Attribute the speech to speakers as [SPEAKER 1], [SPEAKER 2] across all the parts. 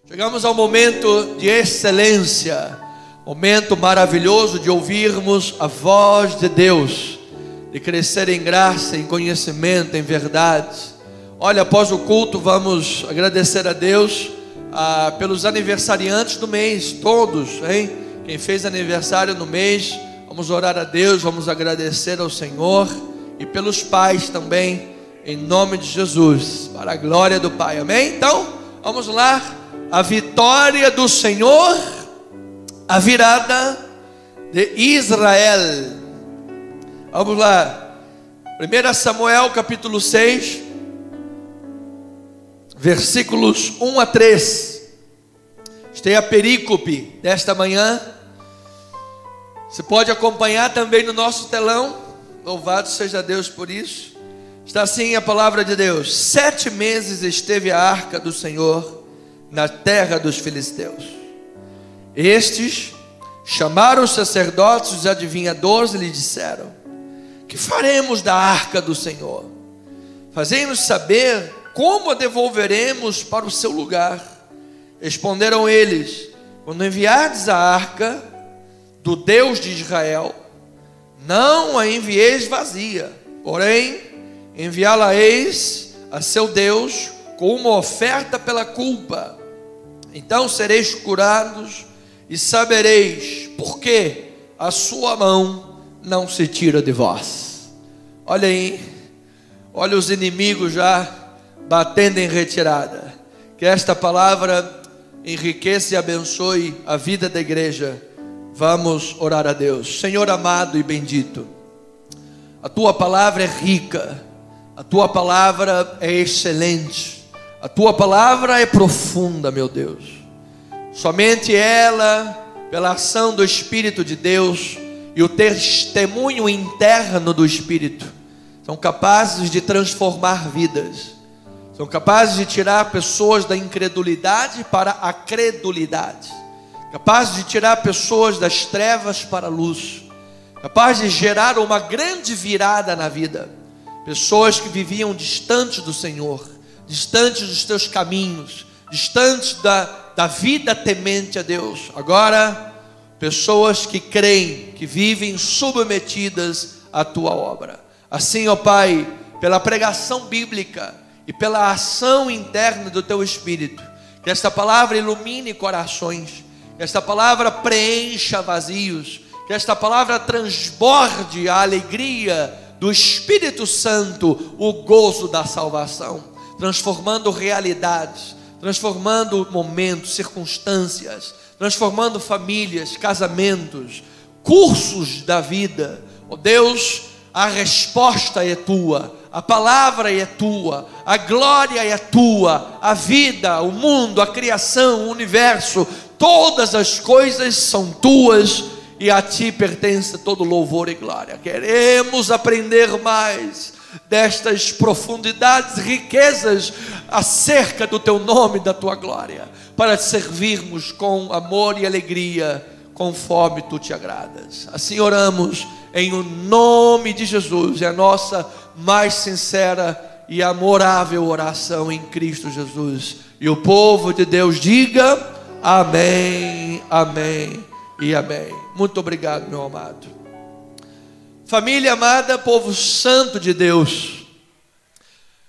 [SPEAKER 1] Chegamos ao momento de excelência, momento maravilhoso de ouvirmos a voz de Deus, de crescer em graça, em conhecimento, em verdade. Olha, após o culto vamos agradecer a Deus pelos aniversariantes do mês, todos, hein? Quem fez aniversário no mês, vamos orar a Deus, vamos agradecer ao Senhor, e pelos pais também, em nome de Jesus, para a glória do Pai, amém? Então, vamos lá. A vitória do Senhor, a virada de Israel. Vamos lá, 1 Samuel capítulo 6, versículos 1 a 3. Este é a perícope desta manhã. Você pode acompanhar também no nosso telão. Louvado seja Deus por isso. Está assim a palavra de Deus: 7 meses esteve a arca do Senhor na terra dos filisteus. Estes chamaram os sacerdotes, os adivinhadores, e lhe disseram: que faremos da arca do Senhor? Fazei-nos saber como a devolveremos para o seu lugar. Responderam eles: quando enviardes a arca do Deus de Israel, não a envieis vazia, porém enviá-la-eis a seu Deus com uma oferta pela culpa. Então sereis curados e sabereis por que a sua mão não se tira de vós. Olha aí, olha os inimigos já batendo em retirada. Que esta palavra enriqueça e abençoe a vida da igreja. Vamos orar a Deus. Senhor amado e bendito, a tua palavra é rica, a tua palavra é excelente, a tua palavra é profunda, meu Deus. Somente ela, pela ação do Espírito de Deus e o testemunho interno do Espírito, são capazes de transformar vidas, são capazes de tirar pessoas da incredulidade para a credulidade, capazes de tirar pessoas das trevas para a luz, capazes de gerar uma grande virada na vida. Pessoas que viviam distantes do Senhor, distantes dos teus caminhos, distantes da vida temente a Deus. Agora, pessoas que creem, que vivem submetidas à tua obra. Assim, ó Pai, pela pregação bíblica e pela ação interna do teu Espírito, que esta palavra ilumine corações, que esta palavra preencha vazios, que esta palavra transborde a alegria do Espírito Santo, o gozo da salvação, transformando realidades, transformando momentos, circunstâncias, transformando famílias, casamentos, cursos da vida. Ó Deus, a resposta é tua, a palavra é tua, a glória é tua, a vida, o mundo, a criação, o universo, todas as coisas são tuas, e a ti pertence todo louvor e glória. Queremos aprender mais destas profundidades, riquezas acerca do teu nome e da tua glória, para te servirmos com amor e alegria, conforme tu te agradas. Assim oramos em o nome de Jesus, é a nossa mais sincera e amorável oração em Cristo Jesus. E o povo de Deus diga amém, amém e amém. Muito obrigado, meu amado. Família amada, povo santo de Deus,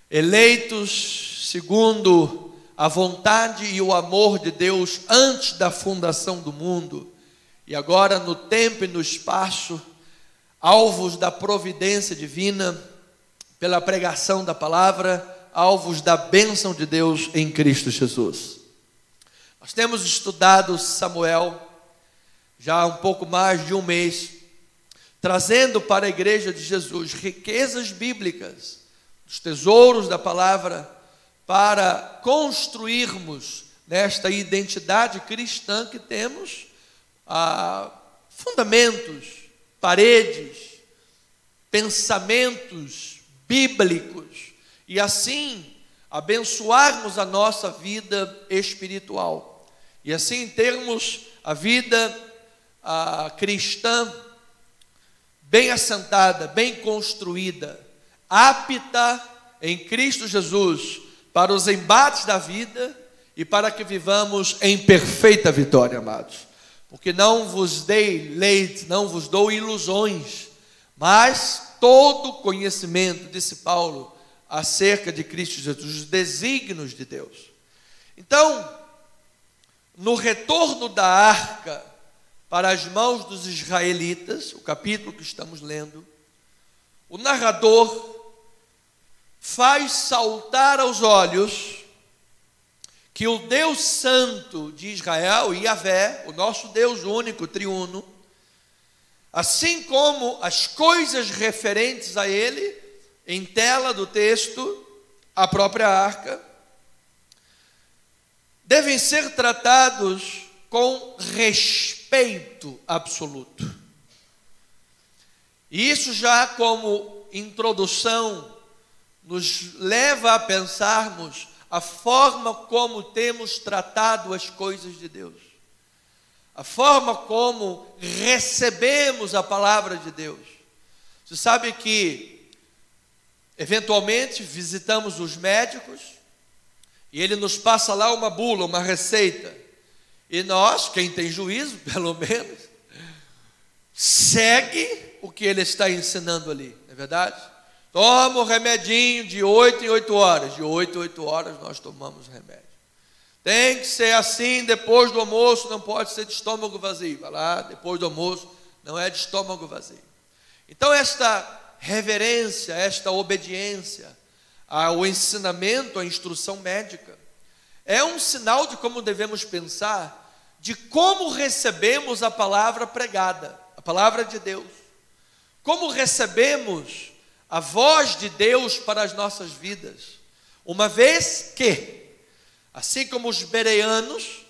[SPEAKER 1] eleitos segundo a vontade e o amor de Deus antes da fundação do mundo, e agora no tempo e no espaço, alvos da providência divina, pela pregação da palavra, alvos da bênção de Deus em Cristo Jesus. Nós temos estudado Samuel já há um pouco mais de um mês, trazendo para a igreja de Jesus riquezas bíblicas, os tesouros da palavra, para construirmos nesta identidade cristã que temos, fundamentos, paredes, pensamentos bíblicos, e assim abençoarmos a nossa vida espiritual, e assim termos a vida cristã bem assentada, bem construída, apta em Cristo Jesus para os embates da vida e para que vivamos em perfeita vitória, amados. Porque não vos dei leite, não vos dou ilusões, mas todo conhecimento, disse Paulo, acerca de Cristo Jesus, os desígnios de Deus. Então, no retorno da arca para as mãos dos israelitas, o capítulo que estamos lendo, o narrador faz saltar aos olhos que o Deus Santo de Israel, Yahvé, o nosso Deus único, triuno, assim como as coisas referentes a Ele, em tela do texto, a própria arca, devem ser tratados com respeito absoluto. E isso já como introdução nos leva a pensarmos a forma como temos tratado as coisas de Deus, a forma como recebemos a palavra de Deus. Você sabe que eventualmente visitamos os médicos e ele nos passa lá uma bula, uma receita, e nós, quem tem juízo, pelo menos, segue o que ele está ensinando ali, não é verdade? Toma o remedinho de 8 em 8 horas. De 8 em 8 horas nós tomamos o remédio. Tem que ser assim depois do almoço, não pode ser de estômago vazio. Vai lá, depois do almoço, não é de estômago vazio. Então esta reverência, esta obediência ao ensinamento, à instrução médica, é um sinal de como devemos pensar, de como recebemos a palavra pregada, a palavra de Deus. Como recebemos a voz de Deus para as nossas vidas, uma vez que, assim como os bereanos,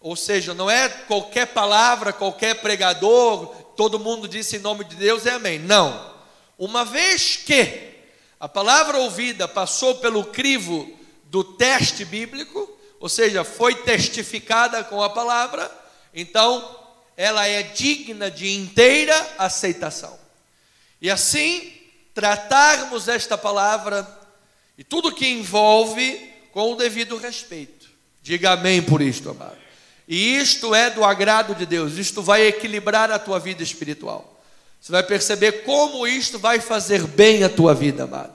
[SPEAKER 1] ou seja, não é qualquer palavra, qualquer pregador, todo mundo disse em nome de Deus é amém, não, uma vez que a palavra ouvida passou pelo crivo do teste bíblico, ou seja, foi testificada com a palavra, então ela é digna de inteira aceitação, e assim tratarmos esta palavra e tudo que envolve com o devido respeito. Diga amém por isto, amado. E isto é do agrado de Deus, isto vai equilibrar a tua vida espiritual. Você vai perceber como isto vai fazer bem a tua vida, amado.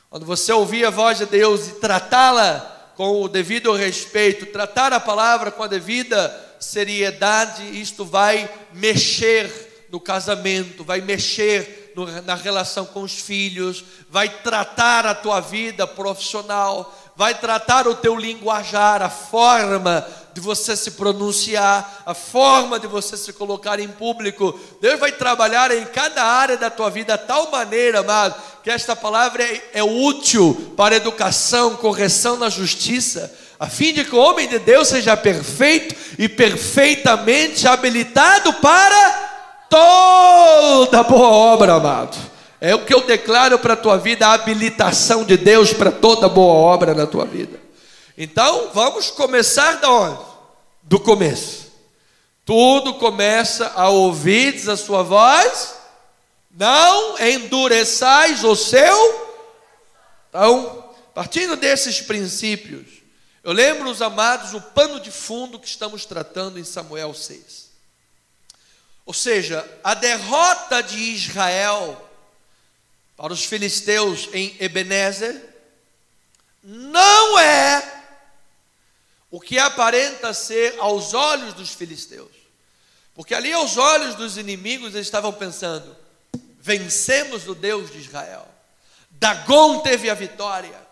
[SPEAKER 1] Quando você ouvir a voz de Deus e tratá-la com o devido respeito, tratar a palavra com a devida seriedade, isto vai mexer no casamento, vai mexer na relação com os filhos, vai tratar a tua vida profissional, vai tratar o teu linguajar, a forma de você se pronunciar, a forma de você se colocar em público. Deus vai trabalhar em cada área da tua vida de tal maneira, amado, que esta palavra é útil para educação, correção na justiça, a fim de que o homem de Deus seja perfeito e perfeitamente habilitado para toda boa obra, amado. É o que eu declaro para a tua vida, a habilitação de Deus para toda boa obra na tua vida. Então, vamos começar de onde? Do começo. Tudo começa a ouvires a sua voz, não endureçais o seu. Então, partindo desses princípios, eu lembro, os amados, o pano de fundo que estamos tratando em Samuel 6. Ou seja, a derrota de Israel para os filisteus em Ebenezer não é o que aparenta ser aos olhos dos filisteus. Porque ali aos olhos dos inimigos eles estavam pensando: vencemos o Deus de Israel. Dagom teve a vitória.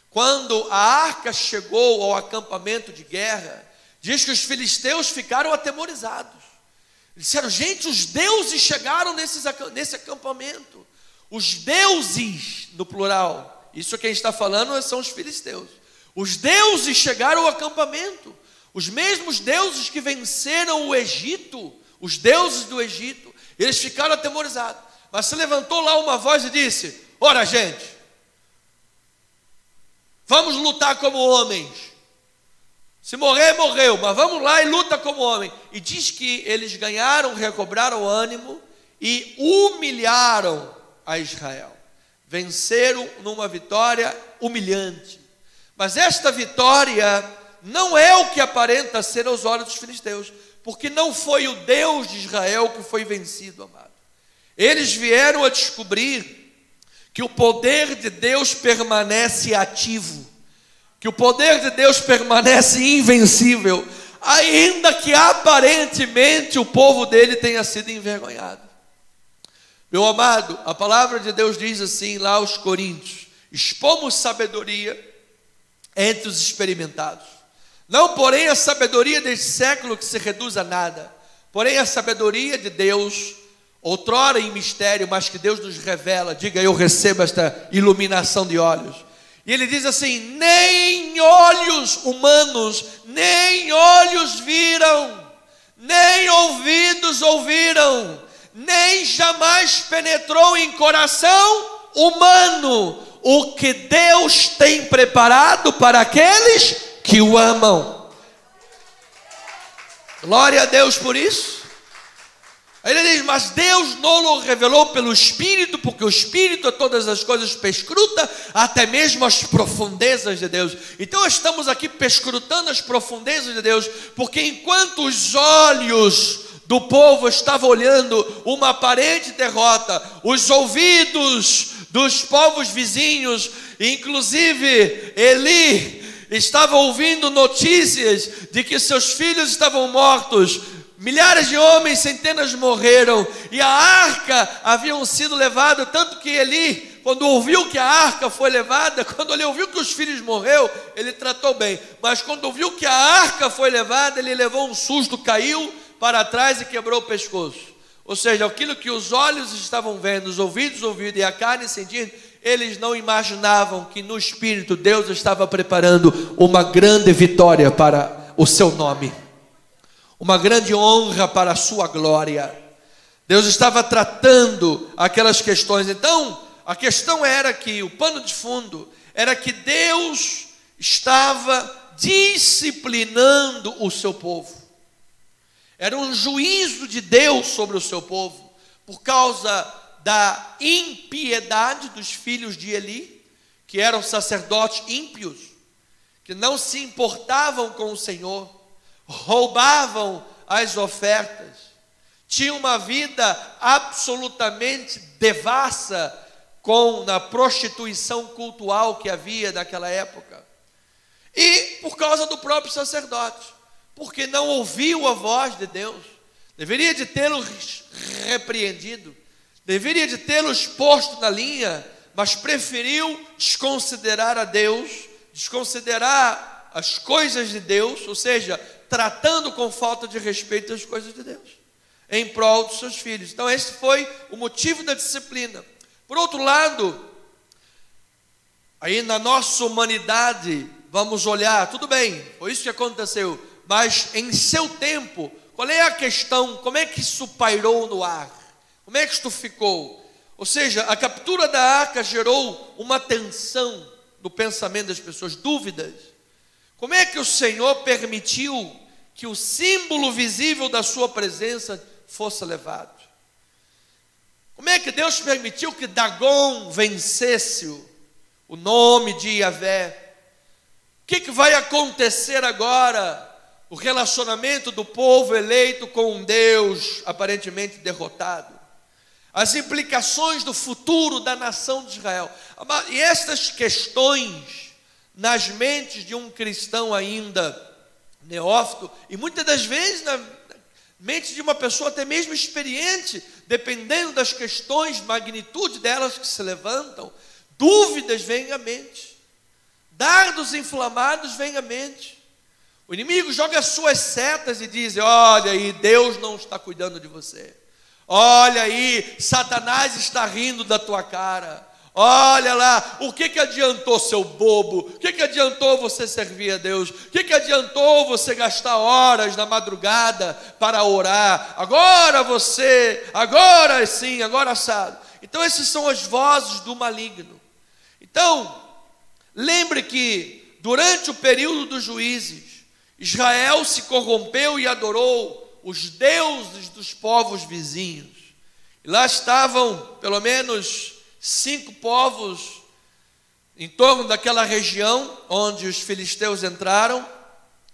[SPEAKER 1] Quando a arca chegou ao acampamento de guerra, diz que os filisteus ficaram atemorizados. Eles disseram: gente, os deuses chegaram nesse acampamento. Os deuses, no plural, isso quem está falando são os filisteus. Os deuses chegaram ao acampamento. Os mesmos deuses que venceram o Egito, os deuses do Egito, eles ficaram atemorizados. Mas se levantou lá uma voz e disse: ora, gente, vamos lutar como homens. Se morrer, morreu, mas vamos lá e luta como homem. E diz que eles ganharam, recobraram o ânimo e humilharam a Israel. Venceram numa vitória humilhante. Mas esta vitória não é o que aparenta ser aos olhos dos filisteus, porque não foi o Deus de Israel que foi vencido, amado. Eles vieram a descobrir que o poder de Deus permanece ativo, que o poder de Deus permanece invencível, ainda que aparentemente o povo dele tenha sido envergonhado. Meu amado, a palavra de Deus diz assim lá aos Coríntios: expomos sabedoria entre os experimentados, não porém a sabedoria deste século que se reduz a nada, porém a sabedoria de Deus, outrora em mistério, mas que Deus nos revela. Diga: eu recebo esta iluminação de olhos. E ele diz assim: nem olhos humanos, nem olhos viram, nem ouvidos ouviram, nem jamais penetrou em coração humano o que Deus tem preparado para aqueles que o amam. Glória a Deus por isso. Aí ele diz: mas Deus não o revelou pelo Espírito, porque o Espírito a todas as coisas perscruta, até mesmo as profundezas de Deus. Então estamos aqui perscrutando as profundezas de Deus, porque enquanto os olhos do povo estavam olhando uma aparente derrota, os ouvidos dos povos vizinhos, inclusive Eli, estava ouvindo notícias de que seus filhos estavam mortos. Milhares de homens, centenas morreram, e a arca haviam sido levada, tanto que Eli, quando ouviu que a arca foi levada, quando ele ouviu que os filhos morreram, ele tratou bem, mas quando ouviu que a arca foi levada, ele levou um susto, caiu para trás e quebrou o pescoço. Ou seja, aquilo que os olhos estavam vendo, os ouvidos ouvindo e a carne sentindo, eles não imaginavam que no Espírito Deus estava preparando uma grande vitória para o seu nome, uma grande honra para a sua glória. Deus estava tratando aquelas questões. Então, a questão era que, o pano de fundo, era que Deus estava disciplinando o seu povo. Era um juízo de Deus sobre o seu povo, por causa da impiedade dos filhos de Eli, que eram sacerdotes ímpios, que não se importavam com o Senhor, roubavam as ofertas, tinham uma vida absolutamente devassa na prostituição cultural que havia naquela época, e por causa do próprio sacerdote, porque não ouviu a voz de Deus. Deveria de tê-los repreendido, deveria de tê-los posto na linha, mas preferiu desconsiderar a Deus, desconsiderar as coisas de Deus, ou seja, tratando com falta de respeito as coisas de Deus, em prol dos seus filhos. Então esse foi o motivo da disciplina. Por outro lado, aí na nossa humanidade, vamos olhar, tudo bem, foi isso que aconteceu, mas em seu tempo, qual é a questão? Como é que isso pairou no ar? Como é que isto ficou? Ou seja, a captura da arca gerou uma tensão no pensamento das pessoas, dúvidas. Como é que o Senhor permitiu que o símbolo visível da sua presença fosse levado? Como é que Deus permitiu que Dagom vencesse o nome de Yahvé? O que vai acontecer agora? O relacionamento do povo eleito com um Deus aparentemente derrotado. As implicações do futuro da nação de Israel. E estas questões nas mentes de um cristão ainda neófito, e muitas das vezes na mente de uma pessoa até mesmo experiente, dependendo das questões, magnitude delas que se levantam, dúvidas vêm à mente, dardos inflamados vêm à mente. O inimigo joga as suas setas e diz: olha aí, Deus não está cuidando de você. Olha aí, Satanás está rindo da tua cara. Olha lá, o que adiantou, seu bobo? O que adiantou você servir a Deus? O que adiantou você gastar horas na madrugada para orar? Agora sim, agora assado. Então essas são as vozes do maligno. Então, lembre que durante o período dos juízes, Israel se corrompeu e adorou os deuses dos povos vizinhos. E lá estavam pelo menos 5 povos em torno daquela região onde os filisteus entraram,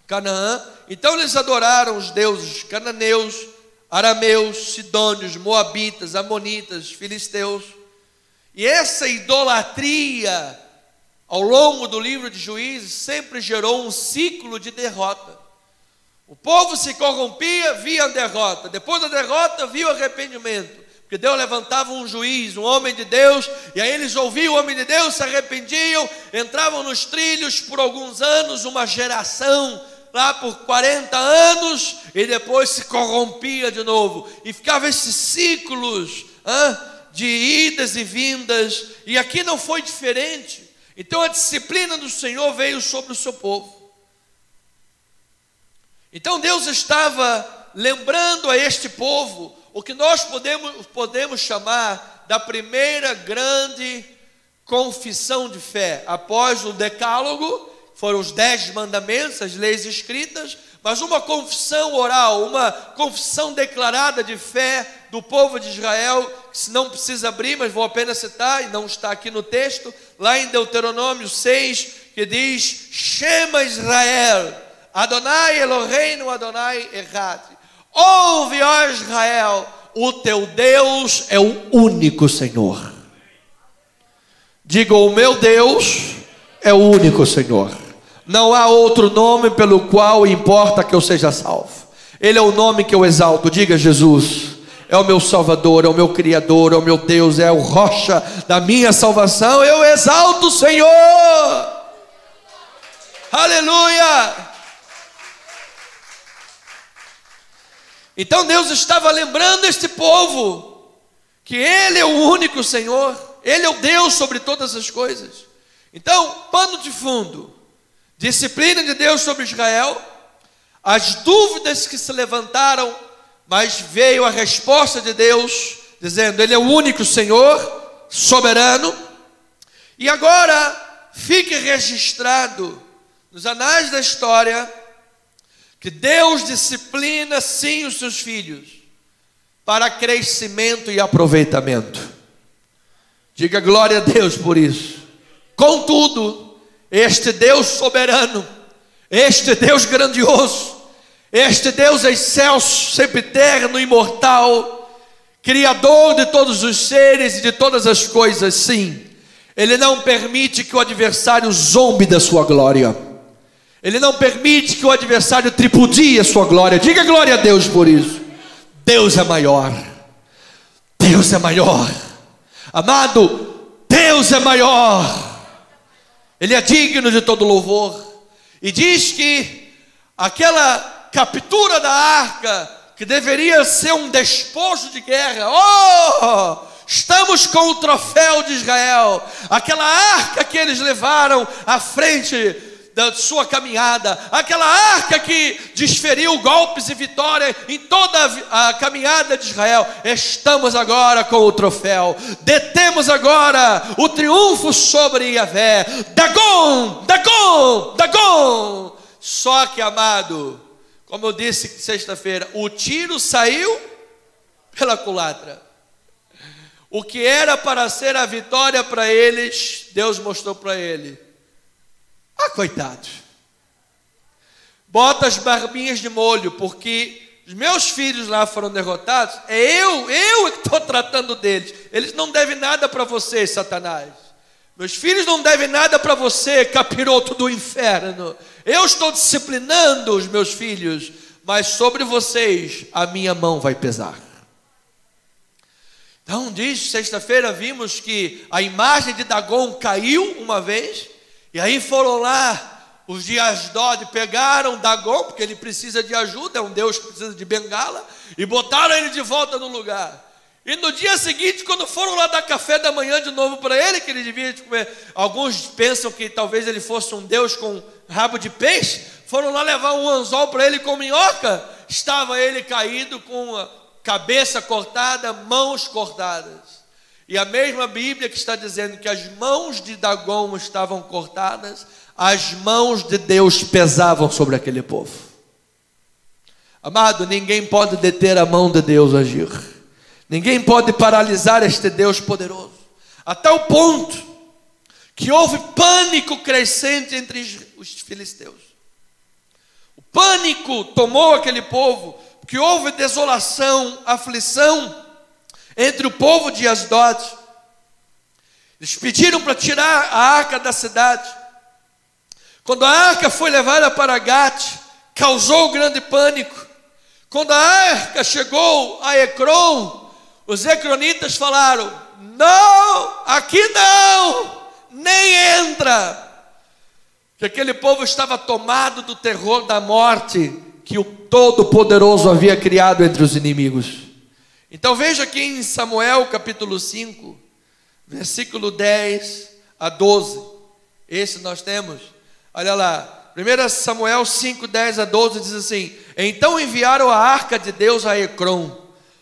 [SPEAKER 1] Canaã. Então eles adoraram os deuses cananeus, arameus, sidônios, moabitas, amonitas, filisteus. E essa idolatria, ao longo do livro de Juízes, sempre gerou um ciclo de derrota. O povo se corrompia, via a derrota. Depois da derrota, via o arrependimento. Porque Deus levantava um juiz, um homem de Deus, e aí eles ouviam o homem de Deus, se arrependiam, entravam nos trilhos por alguns anos, uma geração, lá por 40 anos, e depois se corrompia de novo. E ficava esses ciclos de idas e vindas, e aqui não foi diferente. Então a disciplina do Senhor veio sobre o seu povo. Então Deus estava lembrando a este povo o que nós podemos chamar da primeira grande confissão de fé. Após o decálogo, foram os 10 mandamentos, as leis escritas, mas uma confissão oral, uma confissão declarada de fé do povo de Israel, que se não precisa abrir, mas vou apenas citar, e não está aqui no texto, lá em Deuteronômio 6, que diz: Shema Israel, Adonai Eloheinu, Adonai Echad. Ouve, ó Israel, o teu Deus é o único Senhor. Diga: o meu Deus é o único Senhor. Não há outro nome pelo qual importa que eu seja salvo. Ele é o nome que eu exalto. Diga: Jesus é o meu Salvador, é o meu Criador, é o meu Deus, é o rocha da minha salvação. Eu exalto o Senhor. Aleluia. Então Deus estava lembrando este povo que Ele é o único Senhor, Ele é o Deus sobre todas as coisas. Então, pano de fundo, disciplina de Deus sobre Israel, as dúvidas que se levantaram, mas veio a resposta de Deus, dizendo: Ele é o único Senhor, soberano. E agora, fique registrado nos anais da história, que Deus disciplina sim os seus filhos, para crescimento e aproveitamento. Diga glória a Deus por isso. Contudo, este Deus soberano, este Deus grandioso, este Deus excelso, sempiterno, imortal, Criador de todos os seres e de todas as coisas, sim, Ele não permite que o adversário zombe da sua glória. Ele não permite que o adversário tripudie a sua glória. Diga glória a Deus por isso. Deus é maior. Deus é maior. Amado, Deus é maior. Ele é digno de todo louvor. E diz que aquela captura da arca, que deveria ser um despojo de guerra, estamos com o troféu de Israel. Aquela arca que eles levaram à frente da sua caminhada, aquela arca que desferiu golpes e vitória em toda a caminhada de Israel, estamos agora com o troféu, detemos agora o triunfo sobre Yahvé. Dagon, Dagon, Dagon. Só que, amado, como eu disse sexta-feira, o tiro saiu pela culatra. O que era para ser a vitória para eles, Deus mostrou para ele: coitado, bota as barbinhas de molho, porque os meus filhos lá foram derrotados. É eu que estou tratando deles. Eles não devem nada para você, Satanás. Meus filhos não devem nada para você, capiroto do inferno. Eu estou disciplinando os meus filhos, mas sobre vocês a minha mão vai pesar. Então diz, sexta-feira vimos que a imagem de Dagon caiu uma vez. E aí foram lá os de Asdod, pegaram Dagon, porque ele precisa de ajuda, é um Deus que precisa de bengala, e botaram ele de volta no lugar. E no dia seguinte, quando foram lá dar café da manhã de novo para ele, que ele devia comer, alguns pensam que talvez ele fosse um Deus com rabo de peixe, foram lá levar um anzol para ele com minhoca, estava ele caído com a cabeça cortada, mãos cortadas. E a mesma Bíblia que está dizendo que as mãos de Dagon estavam cortadas, as mãos de Deus pesavam sobre aquele povo. Amado, ninguém pode deter a mão de Deus agir. Ninguém pode paralisar este Deus poderoso. A tal ponto que houve pânico crescente entre os filisteus. O Pânico tomou aquele povo, porque houve desolação, aflição entre o povo de Asdod. Eles pediram para tirar a arca da cidade. Quando a arca foi levada para Gate, causou grande pânico. Quando a arca chegou a Ecrom, os ecronitas falaram: não, aqui não, nem entra. Que aquele povo estava tomado do terror da morte que o Todo-Poderoso havia criado entre os inimigos. Então veja aqui em Samuel capítulo 5, versículo 10 a 12. Esse nós temos. Olha lá, 1 Samuel 5, 10 a 12 diz assim: então enviaram a arca de Deus a Ecrom.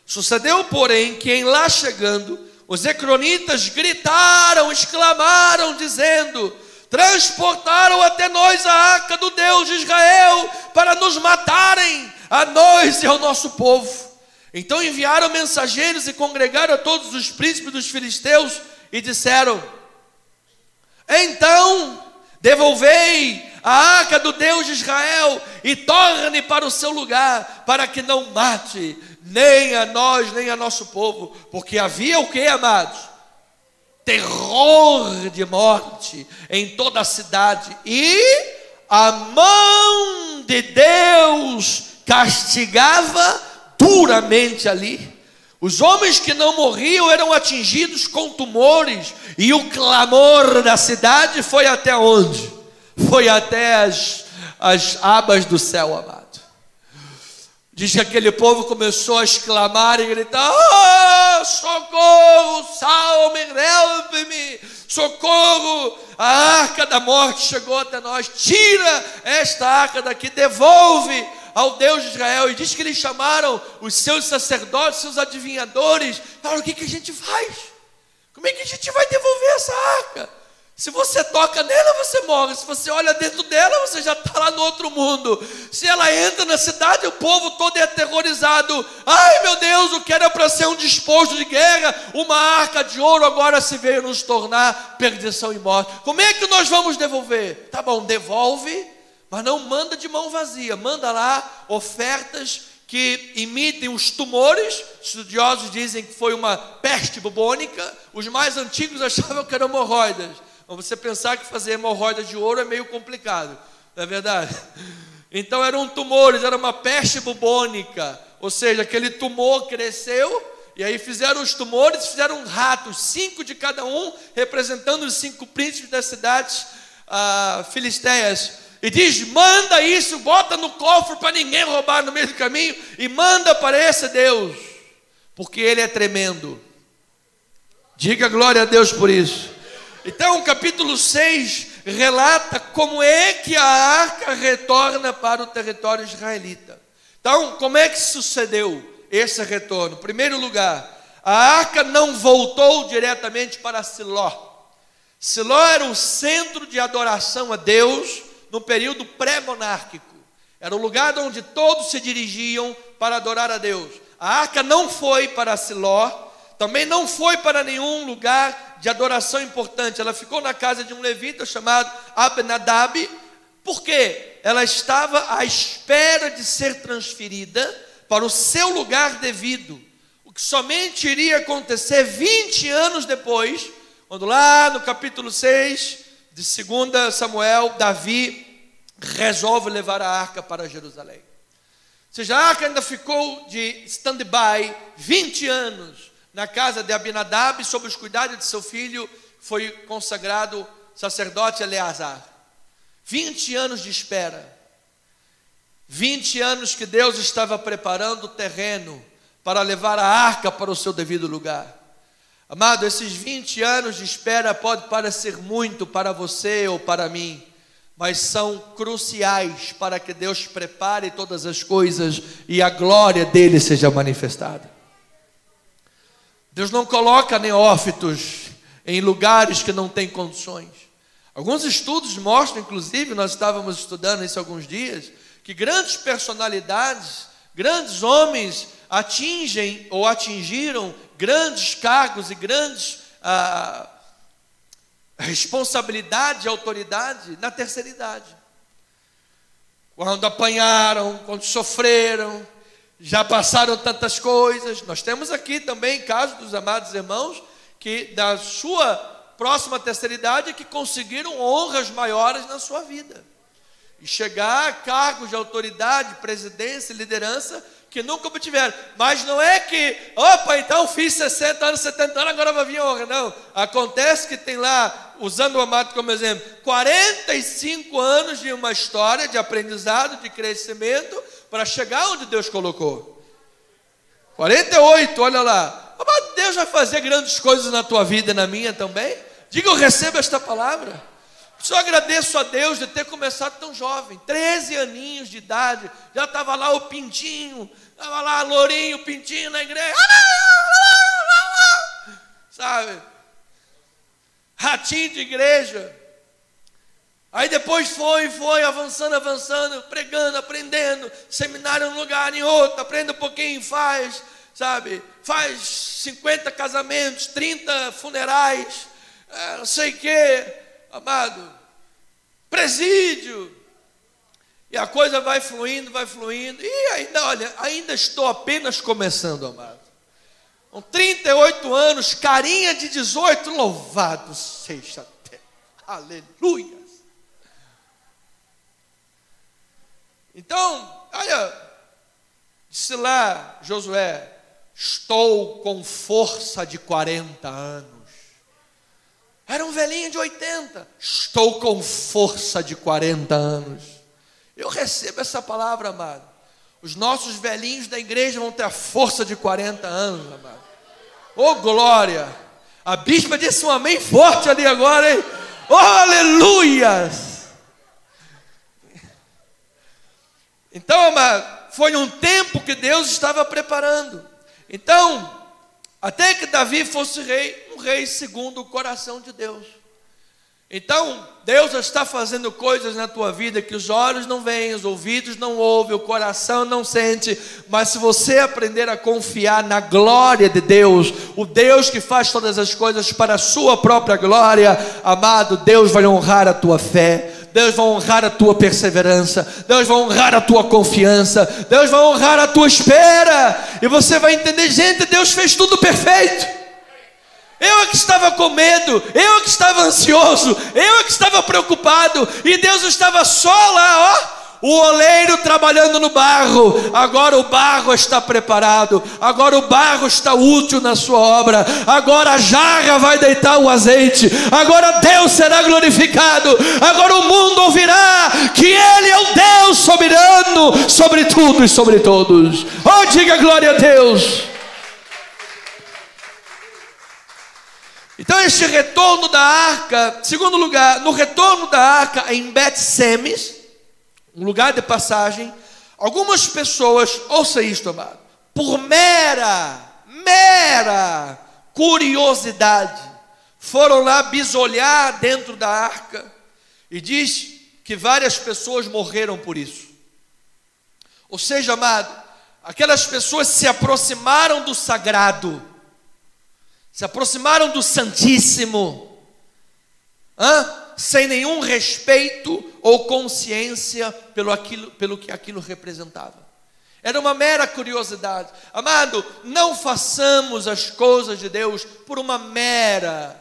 [SPEAKER 1] Sucedeu, porém, que em lá chegando, os ecronitas gritaram, exclamaram, dizendo: transportaram até nós a arca do Deus de Israel para nos matarem, a nós e ao nosso povo. Então enviaram mensageiros e congregaram a todos os príncipes dos filisteus e disseram: então devolvei a arca do Deus de Israel e torne para o seu lugar, para que não mate nem a nós, nem a nosso povo. Porque havia o que, amados? Terror de morte em toda a cidade, e a mão de Deus castigava duramente ali. Os homens que não morriam eram atingidos com tumores, e o clamor da cidade foi até onde? Foi até as abas do céu, amado. Diz que aquele povo começou a exclamar e gritar: oh, socorro, salve, help-me, socorro, a arca da morte chegou até nós, tira esta arca daqui, devolve ao Deus de Israel. E diz que eles chamaram os seus sacerdotes, seus adivinhadores, falaram: o que a gente faz? Como é que a gente vai devolver essa arca? Se você toca nela, você morre. Se você olha dentro dela, você já está lá no outro mundo. Se ela entra na cidade, o povo todo é aterrorizado. Ai meu Deus, o que era para ser um despojo de guerra, uma arca de ouro, agora se veio nos tornar perdição e morte. Como é que nós vamos devolver? Tá bom, devolve, mas não manda de mão vazia. Manda lá ofertas que imitem os tumores. Estudiosos dizem que foi uma peste bubônica. Os mais antigos achavam que eram hemorroidas. Você pensar que fazer hemorroida de ouro é meio complicado, não é verdade? Então eram tumores, era uma peste bubônica, ou seja, aquele tumor cresceu, e aí fizeram os tumores, fizeram ratos, 5 de cada um, representando os 5 príncipes das cidades filisteias, e diz: manda isso, bota no cofre para ninguém roubar no meio do caminho, e manda para esse Deus, porque Ele é tremendo. Diga glória a Deus por isso. Então o capítulo 6 relata como é que a arca retorna para o território israelita. Então, como é que sucedeu esse retorno? Em primeiro lugar, a arca não voltou diretamente para Siló. Siló era o centro de adoração a Deus no período pré-monárquico. Era o lugar onde todos se dirigiam para adorar a Deus. A arca não foi para Siló, também não foi para nenhum lugar de adoração importante. Ela ficou na casa de um levita chamado Abinadab. Por quê? Ela estava à espera de ser transferida para o seu lugar devido, o que somente iria acontecer 20 anos depois, quando lá no capítulo 6 de 2 Samuel, Davi resolve levar a arca para Jerusalém. Ou seja, a arca ainda ficou de stand-by 20 anos na casa de Abinadab, sob os cuidados de seu filho, foi consagrado sacerdote Eleazar. 20 anos de espera. 20 anos que Deus estava preparando o terreno para levar a arca para o seu devido lugar. Amado, esses 20 anos de espera pode parecer muito para você ou para mim, mas são cruciais para que Deus prepare todas as coisas e a glória dele seja manifestada. Deus não coloca neófitos em lugares que não têm condições. Alguns estudos mostram, inclusive, nós estávamos estudando isso há alguns dias, que grandes personalidades, grandes homens atingem ou atingiram grandes cargos e grandes responsabilidade e autoridade na terceira idade. quando apanharam, quando sofreram, já passaram tantas coisas. Nós temos aqui também casos dos amados irmãos que da sua próxima terceira idade que conseguiram honras maiores na sua vida. E chegar a cargos de autoridade, presidência, liderança, que nunca obtiveram. Mas não é que, opa, então fiz 60 anos, 70 anos, agora vai vir honra. Não, acontece que tem lá, usando o amado como exemplo, 45 anos de uma história de aprendizado, de crescimento, para chegar onde Deus colocou. 48, olha lá. Amado, Deus vai fazer grandes coisas na tua vida e na minha também. Diga, eu recebo esta palavra. Só agradeço a Deus de ter começado tão jovem, 13 aninhos de idade, já estava lá o pintinho, estava lá lourinho, pintinho na igreja, sabe, ratinho de igreja. Aí depois foi avançando, pregando, aprendendo, seminário em um lugar, em outro, aprende um pouquinho, faz 50 casamentos, 30 funerais, não sei o que, amado, presídio, e a coisa vai fluindo, e ainda, olha, ainda estou apenas começando, amado, com 38 anos, carinha de 18, louvado seja Deus, aleluia. Então, olha, disse lá Josué, estou com força de 40 anos. Era um velhinho de 80. Estou com força de 40 anos. Eu recebo essa palavra, amado. Os nossos velhinhos da igreja vão ter a força de 40 anos, amado. Oh, glória! A bispa disse um amém forte ali agora, hein? Oh, aleluias! Então, amado, foi um tempo que Deus estava preparando. Então, até que Davi fosse rei, um rei segundo o coração de Deus. Então, Deus está fazendo coisas na tua vida que os olhos não veem, os ouvidos não ouvem, o coração não sente, mas se você aprender a confiar na glória de Deus, o Deus que faz todas as coisas para a sua própria glória, amado, Deus vai honrar a tua fé, Deus vai honrar a tua perseverança, Deus vai honrar a tua confiança, Deus vai honrar a tua espera, e você vai entender, gente, Deus fez tudo perfeito. Eu é que estava com medo, eu é que estava ansioso, eu é que estava preocupado, e Deus estava só lá, ó, o oleiro trabalhando no barro. Agora o barro está preparado, agora o barro está útil na sua obra, agora a jarra vai deitar o azeite, agora Deus será glorificado, agora o mundo ouvirá que Ele é o Deus soberano sobre tudo e sobre todos. Oh, diga glória a Deus. Então este retorno da arca, segundo lugar, no retorno da arca em Bet-Semes, um lugar de passagem, algumas pessoas, ouça isto, amado, por mera curiosidade, foram lá bisolhar dentro da arca, e diz que várias pessoas morreram por isso. Ou seja, amado, aquelas pessoas se aproximaram do sagrado, se aproximaram do Santíssimo, sem nenhum respeito ou consciência pelo que aquilo representava. Era uma mera curiosidade. Amado, não façamos as coisas de Deus por uma mera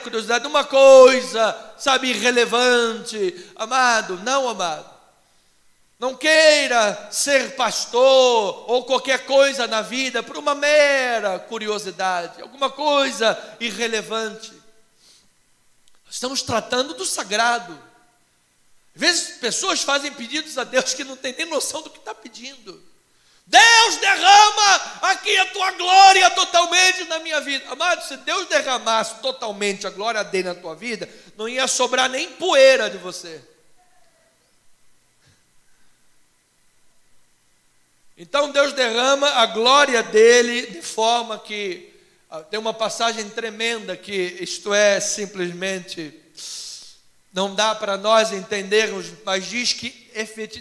[SPEAKER 1] curiosidade, uma coisa, irrelevante. Amado, não, amado. Não queira ser pastor ou qualquer coisa na vida por uma mera curiosidade, alguma coisa irrelevante. Estamos tratando do sagrado. Às vezes pessoas fazem pedidos a Deus que não tem nem noção do que está pedindo. Deus, derrama aqui a tua glória totalmente na minha vida. Amado, se Deus derramasse totalmente a glória dele na tua vida, não ia sobrar nem poeira de você. Então Deus derrama a glória dele de forma que, tem uma passagem tremenda que isto é simplesmente, não dá para nós entendermos, mas diz que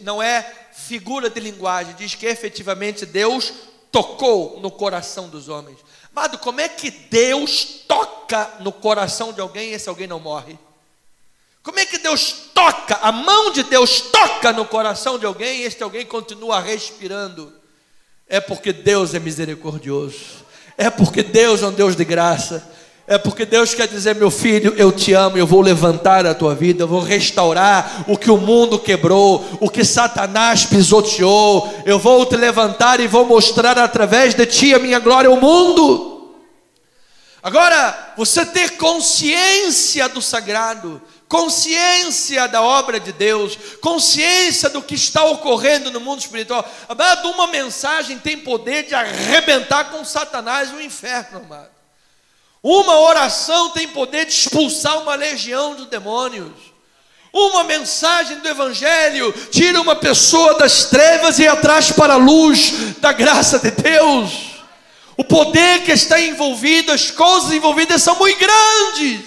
[SPEAKER 1] não é figura de linguagem, diz que efetivamente Deus tocou no coração dos homens. Amado, como é que Deus toca no coração de alguém e esse alguém não morre? Como é que Deus toca, a mão de Deus toca no coração de alguém e este alguém continua respirando? É porque Deus é misericordioso, é porque Deus é um Deus de graça, é porque Deus quer dizer: meu filho, eu te amo, eu vou levantar a tua vida, eu vou restaurar o que o mundo quebrou, o que Satanás pisoteou, eu vou te levantar e vou mostrar através de ti a minha glória ao mundo. Agora, você ter consciência do sagrado, consciência da obra de Deus, consciência do que está ocorrendo no mundo espiritual. Amado, uma mensagem tem poder de arrebentar com Satanás e o inferno, amado. Uma oração tem poder de expulsar uma legião de demônios. Uma mensagem do Evangelho tira uma pessoa das trevas e traz para a luz da graça de Deus. O poder que está envolvido, as coisas envolvidas são muito grandes,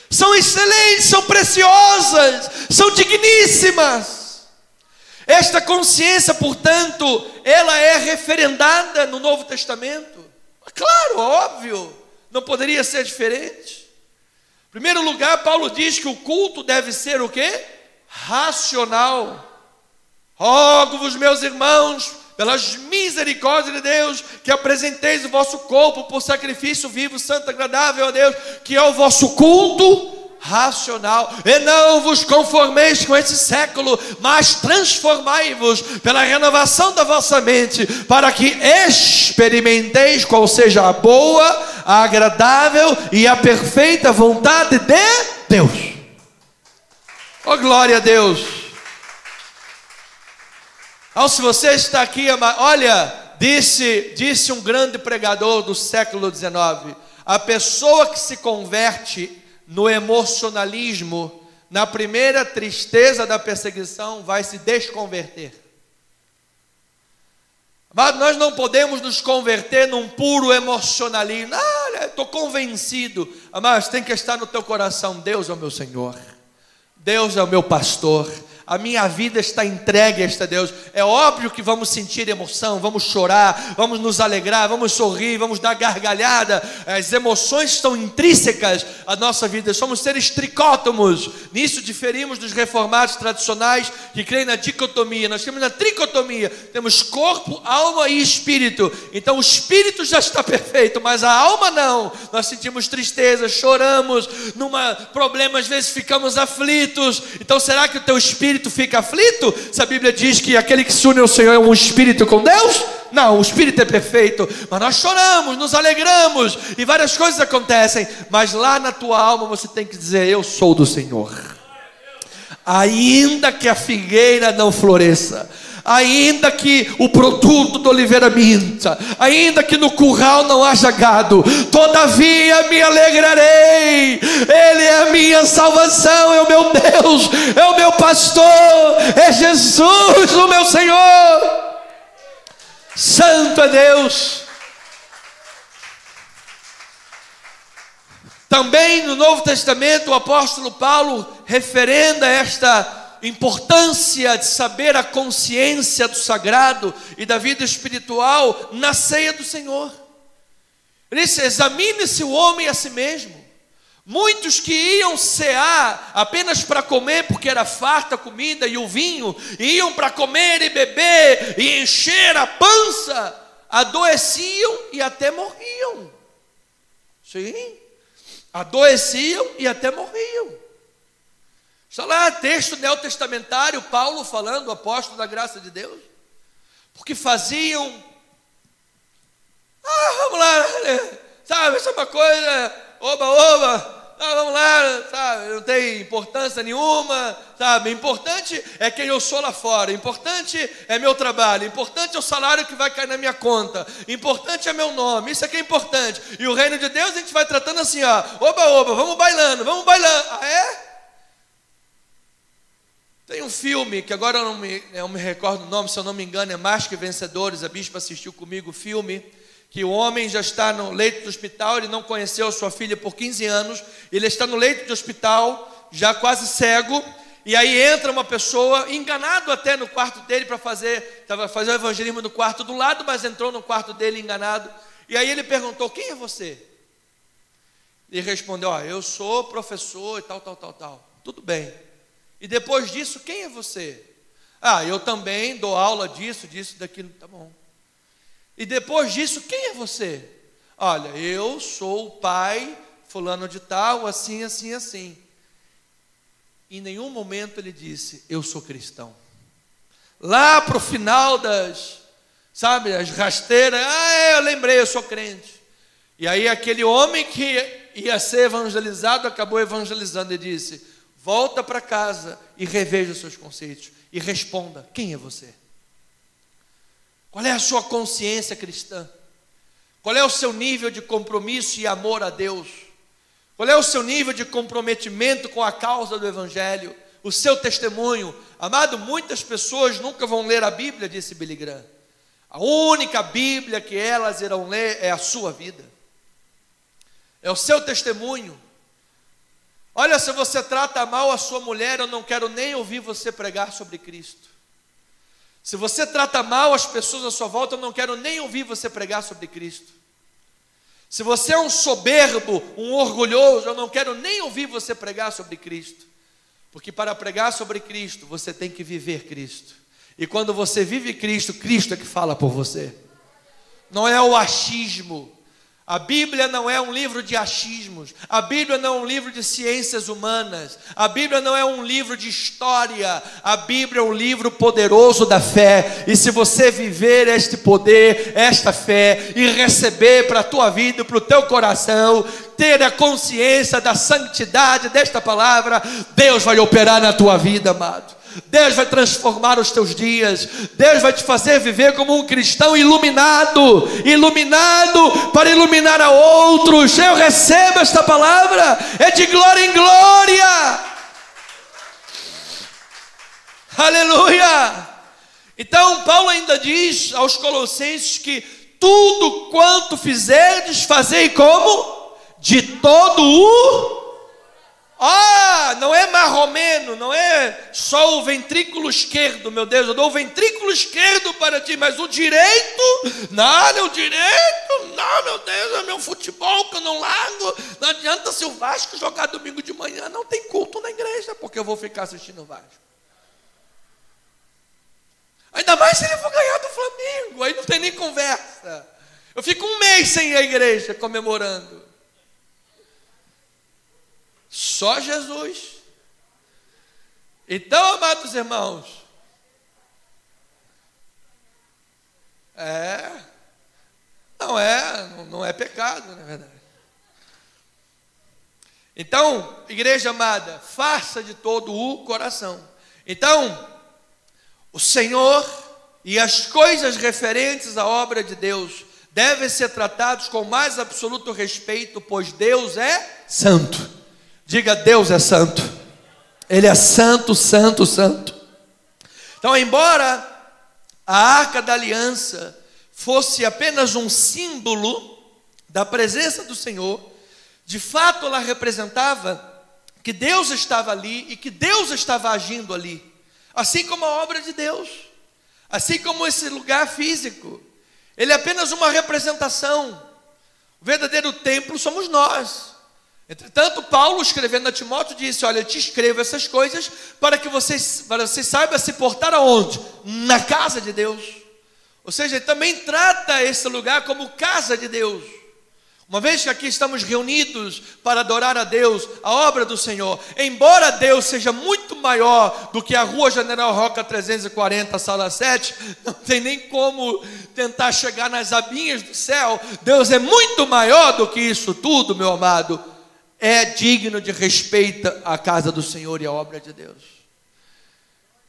[SPEAKER 1] são excelentes, são preciosas, são digníssimas. Esta consciência, portanto, ela é referendada no Novo Testamento. Claro, óbvio, não poderia ser diferente. Em primeiro lugar, Paulo diz que o culto deve ser o quê? Racional. Rogo-vos, meus irmãos, pelas misericórdias de Deus, que apresenteis o vosso corpo por sacrifício vivo, santo, agradável a Deus, que é o vosso culto racional. E não vos conformeis com esse século, mas transformai-vos pela renovação da vossa mente, para que experimenteis qual seja a boa, a agradável e a perfeita vontade de Deus. Oh, glória a Deus! Então, se você está aqui, olha, disse um grande pregador do século XIX: a pessoa que se converte no emocionalismo, na primeira tristeza da perseguição, vai se desconverter. Mas nós não podemos nos converter num puro emocionalismo. Estou convencido. Mas tem que estar no teu coração: Deus é o meu Senhor, Deus é o meu pastor, a minha vida está entregue a este Deus. É óbvio que vamos sentir emoção, vamos chorar, vamos nos alegrar, vamos sorrir, vamos dar gargalhada. As emoções estão intrínsecas à nossa vida. Somos seres tricótomos. Nisso diferimos dos reformados tradicionais que creem na dicotomia. Nós temos na tricotomia. Temos corpo, alma e espírito. Então o espírito já está perfeito, mas a alma não. Nós sentimos tristeza, choramos, numa problema, às vezes ficamos aflitos. Então será que o teu espírito fica aflito? Se a Bíblia diz que aquele que se une ao Senhor é um espírito com Deus? Não, o espírito é perfeito, mas nós choramos, nos alegramos e várias coisas acontecem, mas lá na tua alma você tem que dizer: eu sou do Senhor. Ainda que a figueira não floresça, ainda que o produto da oliveira minta, ainda que no curral não haja gado, todavia me alegrarei. Ele é a minha salvação, é o meu Deus, é o meu pastor, é Jesus o meu Senhor. Santo é Deus. Também no Novo Testamento o apóstolo Paulo referenda esta importância de saber a consciência do sagrado e da vida espiritual na ceia do Senhor. Ele disse: examine-se o homem a si mesmo. Muitos que iam cear apenas para comer, porque era farta a comida e o vinho, iam para comer e beber e encher a pança, adoeciam e até morriam. Sim, adoeciam e até morriam. Está lá texto neotestamentário, Paulo falando, o apóstolo da graça de Deus, porque faziam, vamos lá, sabe, isso é uma coisa, vamos lá, sabe, não tem importância nenhuma, sabe, importante é quem eu sou lá fora, importante é meu trabalho, importante é o salário que vai cair na minha conta, importante é meu nome, isso aqui é importante. E o reino de Deus a gente vai tratando assim, vamos bailando, ah, é? Tem um filme, que agora eu não me recordo o nome, se eu não me engano, é Mais Que Vencedores. A bispa assistiu comigo o filme, que o homem já está no leito do hospital, ele não conheceu a sua filha por 15 anos, ele está no leito de hospital, já quase cego, e aí entra uma pessoa, enganado até no quarto dele, para fazer o evangelismo no quarto do lado, mas entrou no quarto dele enganado, e aí ele perguntou: quem é você? E respondeu: eu sou professor e tal. Tudo bem. E depois disso, quem é você? Eu também dou aula disso, daquilo. Tá bom. E depois disso, quem é você? Olha, eu sou o pai fulano de tal, assim. Em nenhum momento ele disse: eu sou cristão. Lá para o final das rasteiras, eu lembrei, eu sou crente. E aí aquele homem que ia ser evangelizado, acabou evangelizando e disse: volta para casa e reveja os seus conceitos e responda: quem é você? Qual é a sua consciência cristã? Qual é o seu nível de compromisso e amor a Deus? Qual é o seu nível de comprometimento com a causa do Evangelho? O seu testemunho? Amado, muitas pessoas nunca vão ler a Bíblia, disse Billy Graham. A única Bíblia que elas irão ler é a sua vida. É o seu testemunho. Olha, se você trata mal a sua mulher, eu não quero nem ouvir você pregar sobre Cristo. Se você trata mal as pessoas à sua volta, eu não quero nem ouvir você pregar sobre Cristo. Se você é um soberbo, um orgulhoso, eu não quero nem ouvir você pregar sobre Cristo. Porque para pregar sobre Cristo, você tem que viver Cristo. E quando você vive Cristo, Cristo é que fala por você. Não é o achismo. A Bíblia não é um livro de achismos. A Bíblia não é um livro de ciências humanas. A Bíblia não é um livro de história. A Bíblia é um livro poderoso da fé. E se você viver este poder, esta fé, e receber para a tua vida, para o teu coração, ter a consciência da santidade desta palavra, Deus vai operar na tua vida, amado. Deus vai transformar os teus dias. Deus vai te fazer viver como um cristão iluminado para iluminar a outros. Eu recebo esta palavra, é de glória em glória. Aleluia. Então Paulo ainda diz aos Colossenses que tudo quanto fizerdes, fazei como? De todo o... não é marromeno, não é só o ventrículo esquerdo, meu Deus, eu dou o ventrículo esquerdo para ti, mas o direito, nada, o direito, não, meu Deus, é meu futebol que eu não largo. Não adianta se o Vasco jogar domingo de manhã, não tem culto na igreja, porque eu vou ficar assistindo o Vasco. Ainda mais se ele for ganhar do Flamengo, aí não tem nem conversa. Eu fico um mês sem ir à igreja comemorando. Só Jesus. Então, amados irmãos, não é pecado, na verdade. Então, igreja amada, faça de todo o coração. Então, o Senhor e as coisas referentes à obra de Deus devem ser tratados com o mais absoluto respeito, pois Deus é santo. Diga: Deus é santo. Ele é santo, santo, santo. Então, embora a Arca da Aliança fosse apenas um símbolo da presença do Senhor, de fato ela representava que Deus estava ali e que Deus estava agindo ali. Assim como a obra de Deus, assim como esse lugar físico, ele é apenas uma representação. O verdadeiro templo somos nós. Entretanto, Paulo, escrevendo a Timóteo, disse: olha, eu te escrevo essas coisas para que você saiba se portar aonde? Na casa de Deus. Ou seja, ele também trata esse lugar como casa de Deus. Uma vez que aqui estamos reunidos para adorar a Deus, a obra do Senhor, embora Deus seja muito maior do que a Rua General Roca 340, sala 7, não tem nem como tentar chegar nas abinhas do céu. Deus é muito maior do que isso tudo, meu amado. É digno de respeito a casa do Senhor e a obra de Deus.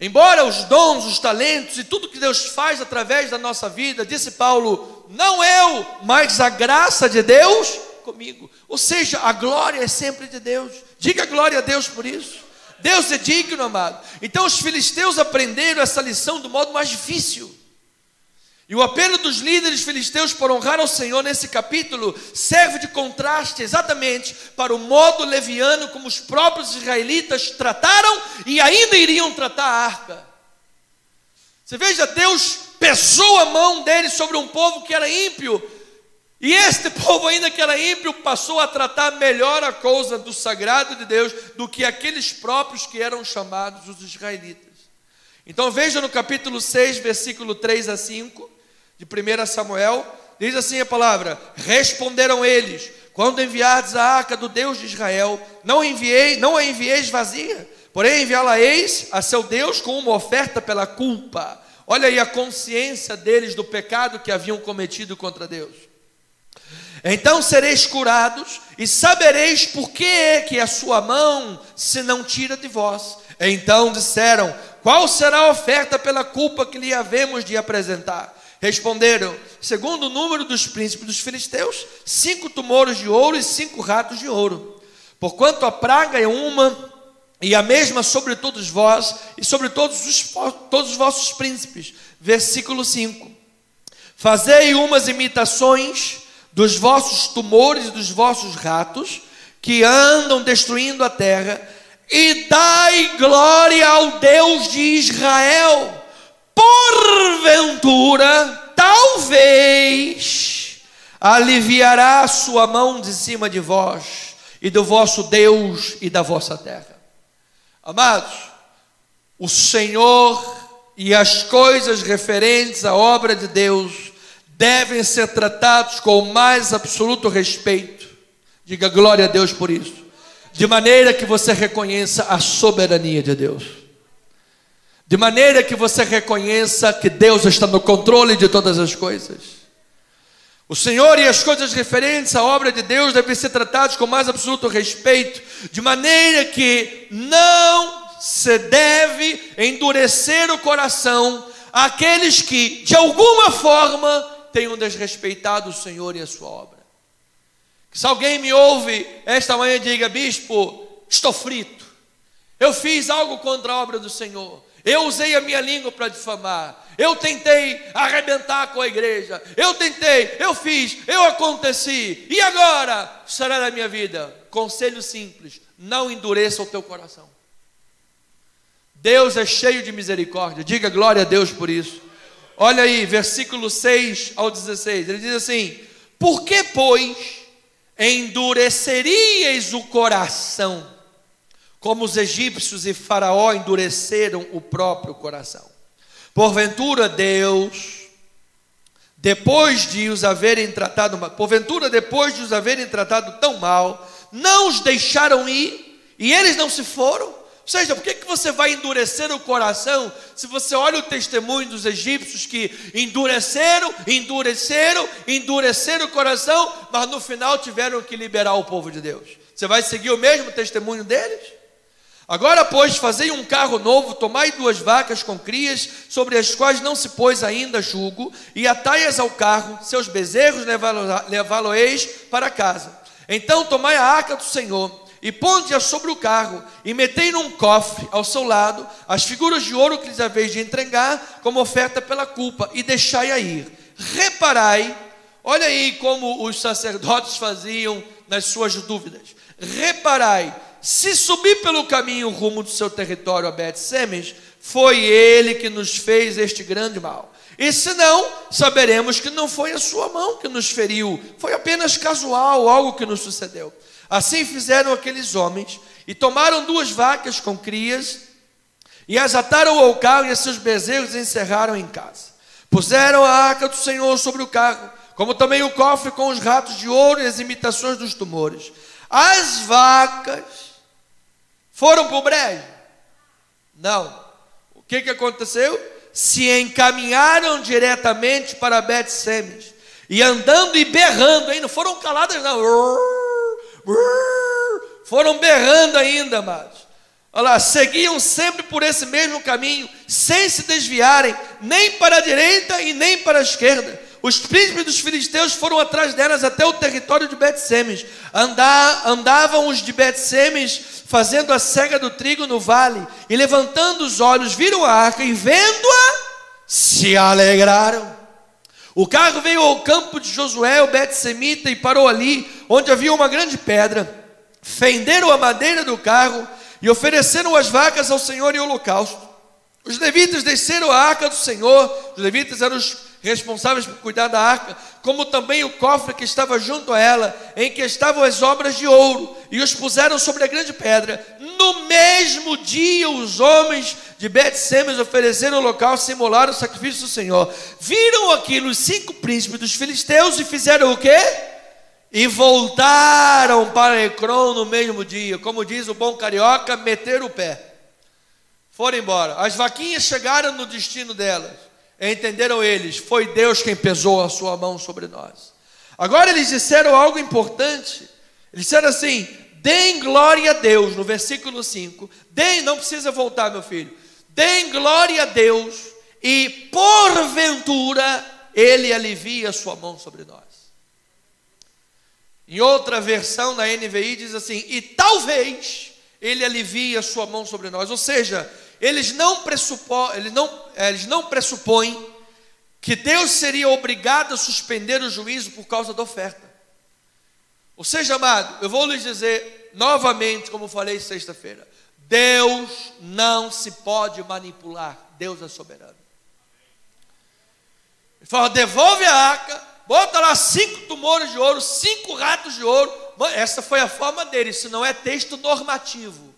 [SPEAKER 1] Embora os dons, os talentos e tudo que Deus faz através da nossa vida, disse Paulo, não eu, mas a graça de Deus comigo. Ou seja, a glória é sempre de Deus. Diga glória a Deus por isso. Deus é digno, amado. Então os filisteus aprenderam essa lição do modo mais difícil. E o apelo dos líderes filisteus por honrar ao Senhor nesse capítulo serve de contraste exatamente para o modo leviano como os próprios israelitas trataram e ainda iriam tratar a arca. Você veja, Deus pesou a mão deles sobre um povo que era ímpio, E este povo, ainda que era ímpio, passou a tratar melhor a causa do sagrado de Deus do que aqueles próprios que eram chamados os israelitas. Então veja no capítulo 6, versículo 3 a 5, de 1 Samuel, diz assim a palavra: responderam eles: quando enviardes a arca do Deus de Israel, não a envieis vazia, porém enviá-la-eis a seu Deus com uma oferta pela culpa. Olha aí a consciência deles do pecado que haviam cometido contra Deus. Então sereis curados e sabereis por que é que a sua mão se não tira de vós. Então disseram: qual será a oferta pela culpa que lhe havemos de apresentar? Responderam: segundo o número dos príncipes dos filisteus, 5 tumores de ouro e 5 ratos de ouro. Porquanto a praga é uma e a mesma sobre todos vós e sobre todos os vossos príncipes. Versículo 5: fazei umas imitações dos vossos tumores e dos vossos ratos, que andam destruindo a terra, e dai glória ao Deus de Israel. Porventura, talvez, aliviará a sua mão de cima de vós, e do vosso Deus e da vossa terra. Amados, o Senhor e as coisas referentes à obra de Deus devem ser tratados com o mais absoluto respeito. Diga glória a Deus por isso. De maneira que você reconheça a soberania de Deus. De maneira que você reconheça que Deus está no controle de todas as coisas. O Senhor e as coisas referentes à obra de Deus devem ser tratados com o mais absoluto respeito. De maneira que não se deve endurecer o coração àqueles que, de alguma forma, tenham desrespeitado o Senhor e a sua obra. Se alguém me ouve esta manhã, diga: bispo, estou frito, eu fiz algo contra a obra do Senhor, eu usei a minha língua para difamar, eu tentei arrebentar com a igreja, eu fiz, eu aconteci, e agora será na minha vida. Conselho simples: não endureça o teu coração. Deus é cheio de misericórdia, diga glória a Deus por isso. Olha aí, versículo 6 ao 16, ele diz assim: por que, pois, endureceríeis o coração, como os egípcios e Faraó endureceram o próprio coração? Porventura Deus, depois de os haverem tratado tão mal, não os deixaram ir, e eles não se foram? Ou seja, por que você vai endurecer o coração, se você olha o testemunho dos egípcios que endureceram o coração, mas no final tiveram que liberar o povo de Deus? Você vai seguir o mesmo testemunho deles? Agora, pois, fazei um carro novo, tomai 2 vacas com crias, sobre as quais não se pôs ainda jugo, e atai-as ao carro, seus bezerros levá-lo-eis para casa. Então tomai a arca do Senhor, e ponde-a sobre o carro, e metei num cofre ao seu lado as figuras de ouro que lhes haveis de entregar como oferta pela culpa, e deixai-a ir. Reparai, olha aí como os sacerdotes faziam nas suas dúvidas. Reparai, se subir pelo caminho rumo do seu território a Bet-Semes, foi ele que nos fez este grande mal. E se não, saberemos que não foi a sua mão que nos feriu, foi apenas casual, algo que nos sucedeu. Assim fizeram aqueles homens, e tomaram 2 vacas com crias, e as ataram ao carro, e a seus bezerros encerraram em casa. Puseram a arca do Senhor sobre o carro, como também o cofre com os ratos de ouro e as imitações dos tumores. As vacas foram para o brejo? Não. O que aconteceu? Se encaminharam diretamente para Bet-Semes, e andando e berrando, ainda não foram caladas não, foram berrando ainda, amados. Olha lá, seguiam sempre por esse mesmo caminho, sem se desviarem, nem para a direita e nem para a esquerda. Os príncipes dos filisteus foram atrás delas até o território de Bet-Semes. Andavam os de Bet-Semes fazendo a cega do trigo no vale, e levantando os olhos, viram a arca, e vendo-a, se alegraram. O carro veio ao campo de Josué, o Bet-Semita, e parou ali, onde havia uma grande pedra. Fenderam a madeira do carro e ofereceram as vacas ao Senhor em holocausto. Os levitas desceram a arca do Senhor. Os levitas eram responsáveis por cuidar da arca, como também o cofre que estava junto a ela, em que estavam as obras de ouro, e os puseram sobre a grande pedra. No mesmo dia os homens de Bet-Semes ofereceram o local, simularam o sacrifício do Senhor. Viram aquilo os 5 príncipes dos filisteus e fizeram o quê? E voltaram para Ecrom no mesmo dia. Como diz o bom carioca, meteram o pé. Foram embora. As vaquinhas chegaram no destino delas. Entenderam eles, foi Deus quem pesou a sua mão sobre nós. Agora eles disseram algo importante. Eles disseram assim: deem glória a Deus, no versículo 5. Deem, não precisa voltar, meu filho. Deem glória a Deus, e porventura Ele alivia a sua mão sobre nós. Em outra versão, na NVI, diz assim: e talvez Ele alivie a sua mão sobre nós. Ou seja, eles não pressupõem que Deus seria obrigado a suspender o juízo por causa da oferta. Ou seja, amado, eu vou lhes dizer novamente, como falei sexta-feira: Deus não se pode manipular, Deus é soberano. Ele fala: devolve a arca, bota lá 5 tumores de ouro, 5 ratos de ouro. Essa foi a forma dele, isso não é texto normativo.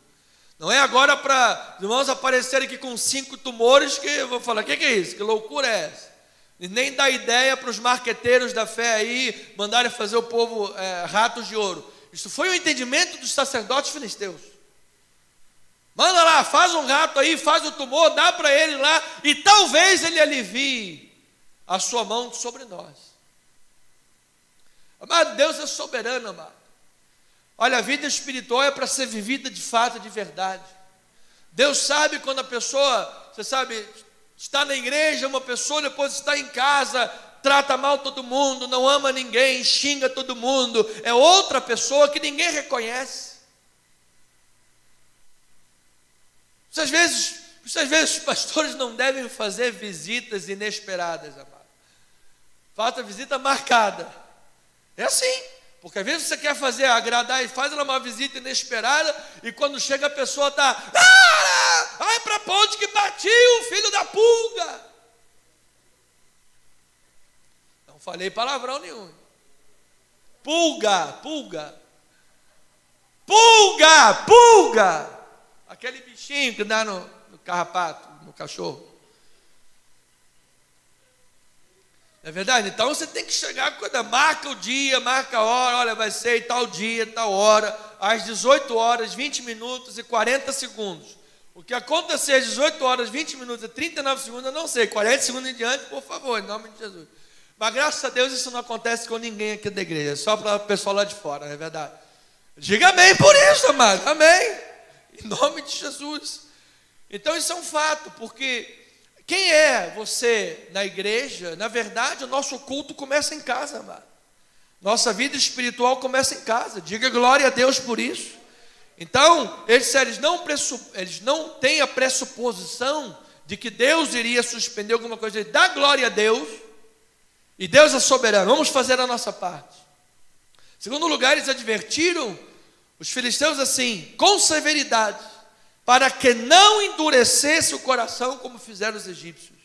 [SPEAKER 1] Não é agora para os irmãos aparecerem aqui com 5 tumores que eu vou falar: o que é isso? Que loucura é essa? E nem dá ideia para os marqueteiros da fé aí mandarem fazer o povo ratos de ouro. Isso foi o entendimento dos sacerdotes filisteus. Manda lá, faz um rato aí, faz o tumor, dá para ele lá, e talvez ele alivie a sua mão sobre nós. Amado, Deus é soberano, amado. Olha, a vida espiritual é para ser vivida de fato, de verdade. Deus sabe quando a pessoa, você sabe, está na igreja, uma pessoa depois está em casa, trata mal todo mundo, não ama ninguém, xinga todo mundo, é outra pessoa que ninguém reconhece. Muitas vezes os pastores não devem fazer visitas inesperadas, amado. Faça visita marcada. É assim. Porque às vezes você quer fazer, agradar, e faz uma visita inesperada, e quando chega a pessoa está: ai para onde que partiu, filho da pulga. Não falei palavrão nenhum. Pulga. Aquele bichinho que dá no carrapato, no cachorro. Não é verdade? Então você tem que chegar, marca o dia, marca a hora. Olha, vai ser tal dia, tal hora, às 18 horas, 20 minutos e 40 segundos. O que acontecer às 18 horas, 20 minutos e 39 segundos, eu não sei. 40 segundos em diante, por favor, em nome de Jesus. Mas graças a Deus isso não acontece com ninguém aqui da igreja, só para o pessoal lá de fora, não é verdade? Diga amém por isso, amado. Amém. Em nome de Jesus. Então isso é um fato, porque quem é você na igreja? Na verdade, o nosso culto começa em casa, amado. Nossa vida espiritual começa em casa. Diga glória a Deus por isso. Então, eles não têm a pressuposição de que Deus iria suspender alguma coisa. Ele dá glória a Deus, e Deus é soberano. Vamos fazer a nossa parte. Em segundo lugar, eles advertiram os filisteus assim, com severidade, para que não endurecesse o coração como fizeram os egípcios.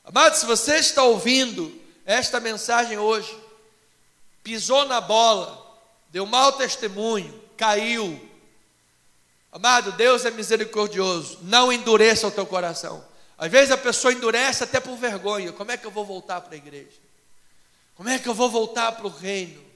[SPEAKER 1] Amado, se você está ouvindo esta mensagem hoje, pisou na bola, deu mau testemunho, caiu, amado, Deus é misericordioso, não endureça o teu coração. Às vezes a pessoa endurece até por vergonha. Como é que eu vou voltar para a igreja? Como é que eu vou voltar para o reino?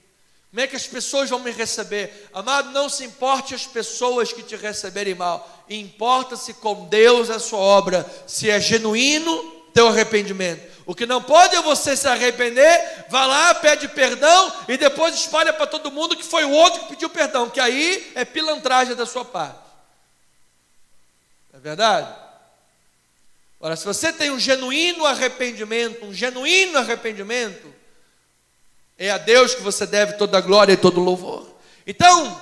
[SPEAKER 1] Como é que as pessoas vão me receber? Amado, não se importe as pessoas que te receberem mal. Importa-se com Deus a sua obra, se é genuíno teu arrependimento. O que não pode é você se arrepender, vá lá, pede perdão e depois espalha para todo mundo que foi o outro que pediu perdão, que aí é pilantragem da sua parte. Não é verdade? Ora, se você tem um genuíno arrependimento, é a Deus que você deve toda a glória e todo o louvor. Então,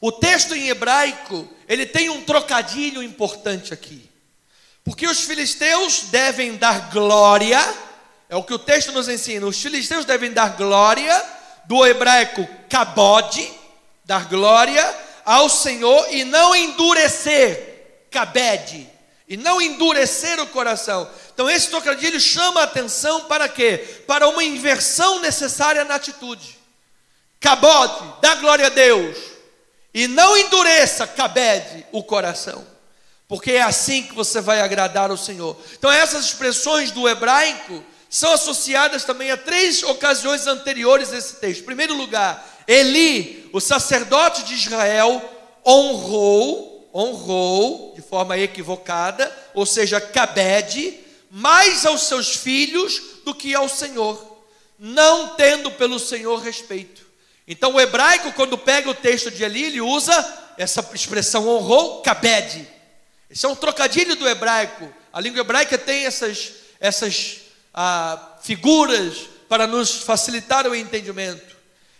[SPEAKER 1] o texto em hebraico, ele tem um trocadilho importante aqui. Porque os filisteus devem dar glória, é o que o texto nos ensina, os filisteus devem dar glória, do hebraico kabod, dar glória ao Senhor e não endurecer, kabed, e não endurecer o coração. Então esse trocadilho chama a atenção para quê? Para uma inversão necessária na atitude. Cabode, dá glória a Deus, e não endureça, cabede, o coração, porque é assim que você vai agradar ao Senhor. Então essas expressões do hebraico são associadas também a 3 ocasiões anteriores a esse texto. Em primeiro lugar, Eli, o sacerdote de Israel, honrou de forma equivocada, ou seja, cabede, mais aos seus filhos do que ao Senhor, não tendo pelo Senhor respeito. Então o hebraico, quando pega o texto de Eli, ele usa essa expressão honrou, cabede. Esse é um trocadilho do hebraico. A língua hebraica tem essas figuras para nos facilitar o entendimento.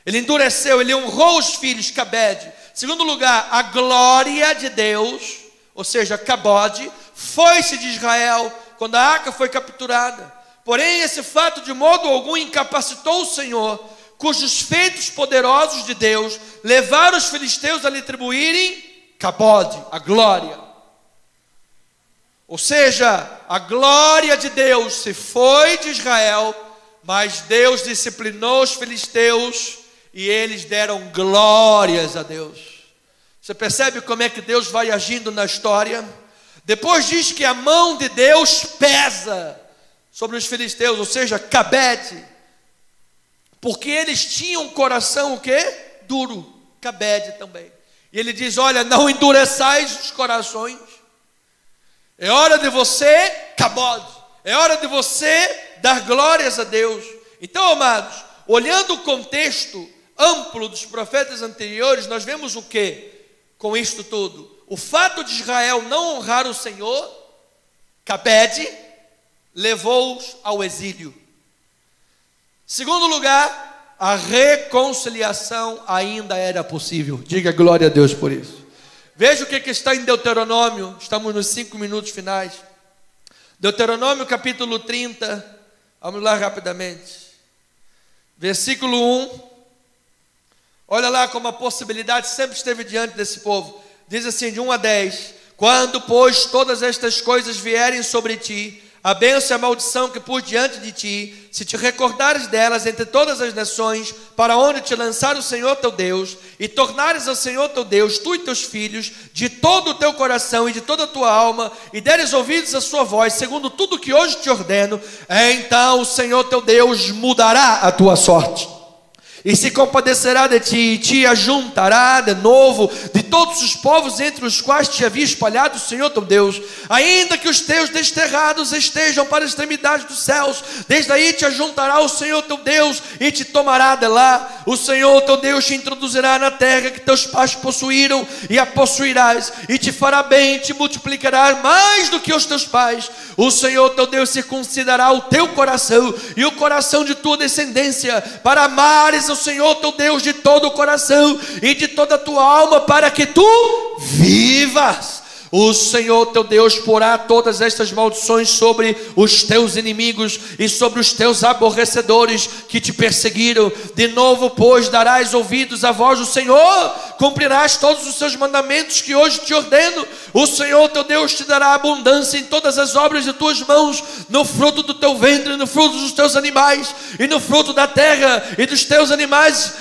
[SPEAKER 1] Ele endureceu, ele honrou os filhos, cabede. Segundo lugar, a glória de Deus, ou seja, cabode, foi-se de Israel quando a arca foi capturada. Porém, esse fato de modo algum incapacitou o Senhor, cujos feitos poderosos de Deus levaram os filisteus a lhe atribuírem cabode, a glória. Ou seja, a glória de Deus se foi de Israel, mas Deus disciplinou os filisteus e eles deram glórias a Deus. Você percebe como é que Deus vai agindo na história? Depois diz que a mão de Deus pesa sobre os filisteus, ou seja, cabede, porque eles tinham um coração o quê? Duro, cabede também. E ele diz, olha, não endureçais os corações. É hora de você, cabode, é hora de você dar glórias a Deus. Então, amados, olhando o contexto amplo dos profetas anteriores, nós vemos o que com isto tudo? O fato de Israel não honrar o Senhor, cabede, levou-os ao exílio. Segundo lugar, a reconciliação ainda era possível. Diga glória a Deus por isso. Veja o que está em Deuteronômio, estamos nos 5 minutos finais. Deuteronômio capítulo 30, vamos lá rapidamente. Versículo 1, olha lá como a possibilidade sempre esteve diante desse povo. Diz assim, de 1 a 10, quando, pois, todas estas coisas vierem sobre ti, a bênção e a maldição que pus diante de ti, se te recordares delas entre todas as nações, para onde te lançar o Senhor teu Deus, e tornares ao Senhor teu Deus, tu e teus filhos, de todo o teu coração e de toda a tua alma, e deres ouvidos à sua voz, segundo tudo que hoje te ordeno, então o Senhor teu Deus mudará a tua sorte, e se compadecerá de ti, e te ajuntará de novo de todos os povos entre os quais te havia espalhado o Senhor teu Deus, ainda que os teus desterrados estejam para a extremidade dos céus, desde aí te ajuntará o Senhor teu Deus, e te tomará de lá. O Senhor teu Deus te introduzirá na terra que teus pais possuíram, e a possuirás, e te fará bem, e te multiplicará mais do que os teus pais. O Senhor teu Deus circuncidará o teu coração, e o coração de tua descendência, para amares o Senhor teu Deus de todo o coração e de toda a tua alma, para que tu vivas. O Senhor teu Deus porá todas estas maldições sobre os teus inimigos e sobre os teus aborrecedores que te perseguiram. De novo, pois, darás ouvidos à voz do Senhor, cumprirás todos os seus mandamentos que hoje te ordeno. O Senhor teu Deus te dará abundância em todas as obras de tuas mãos, no fruto do teu ventre, no fruto dos teus animais, e no fruto da terra e dos teus animais,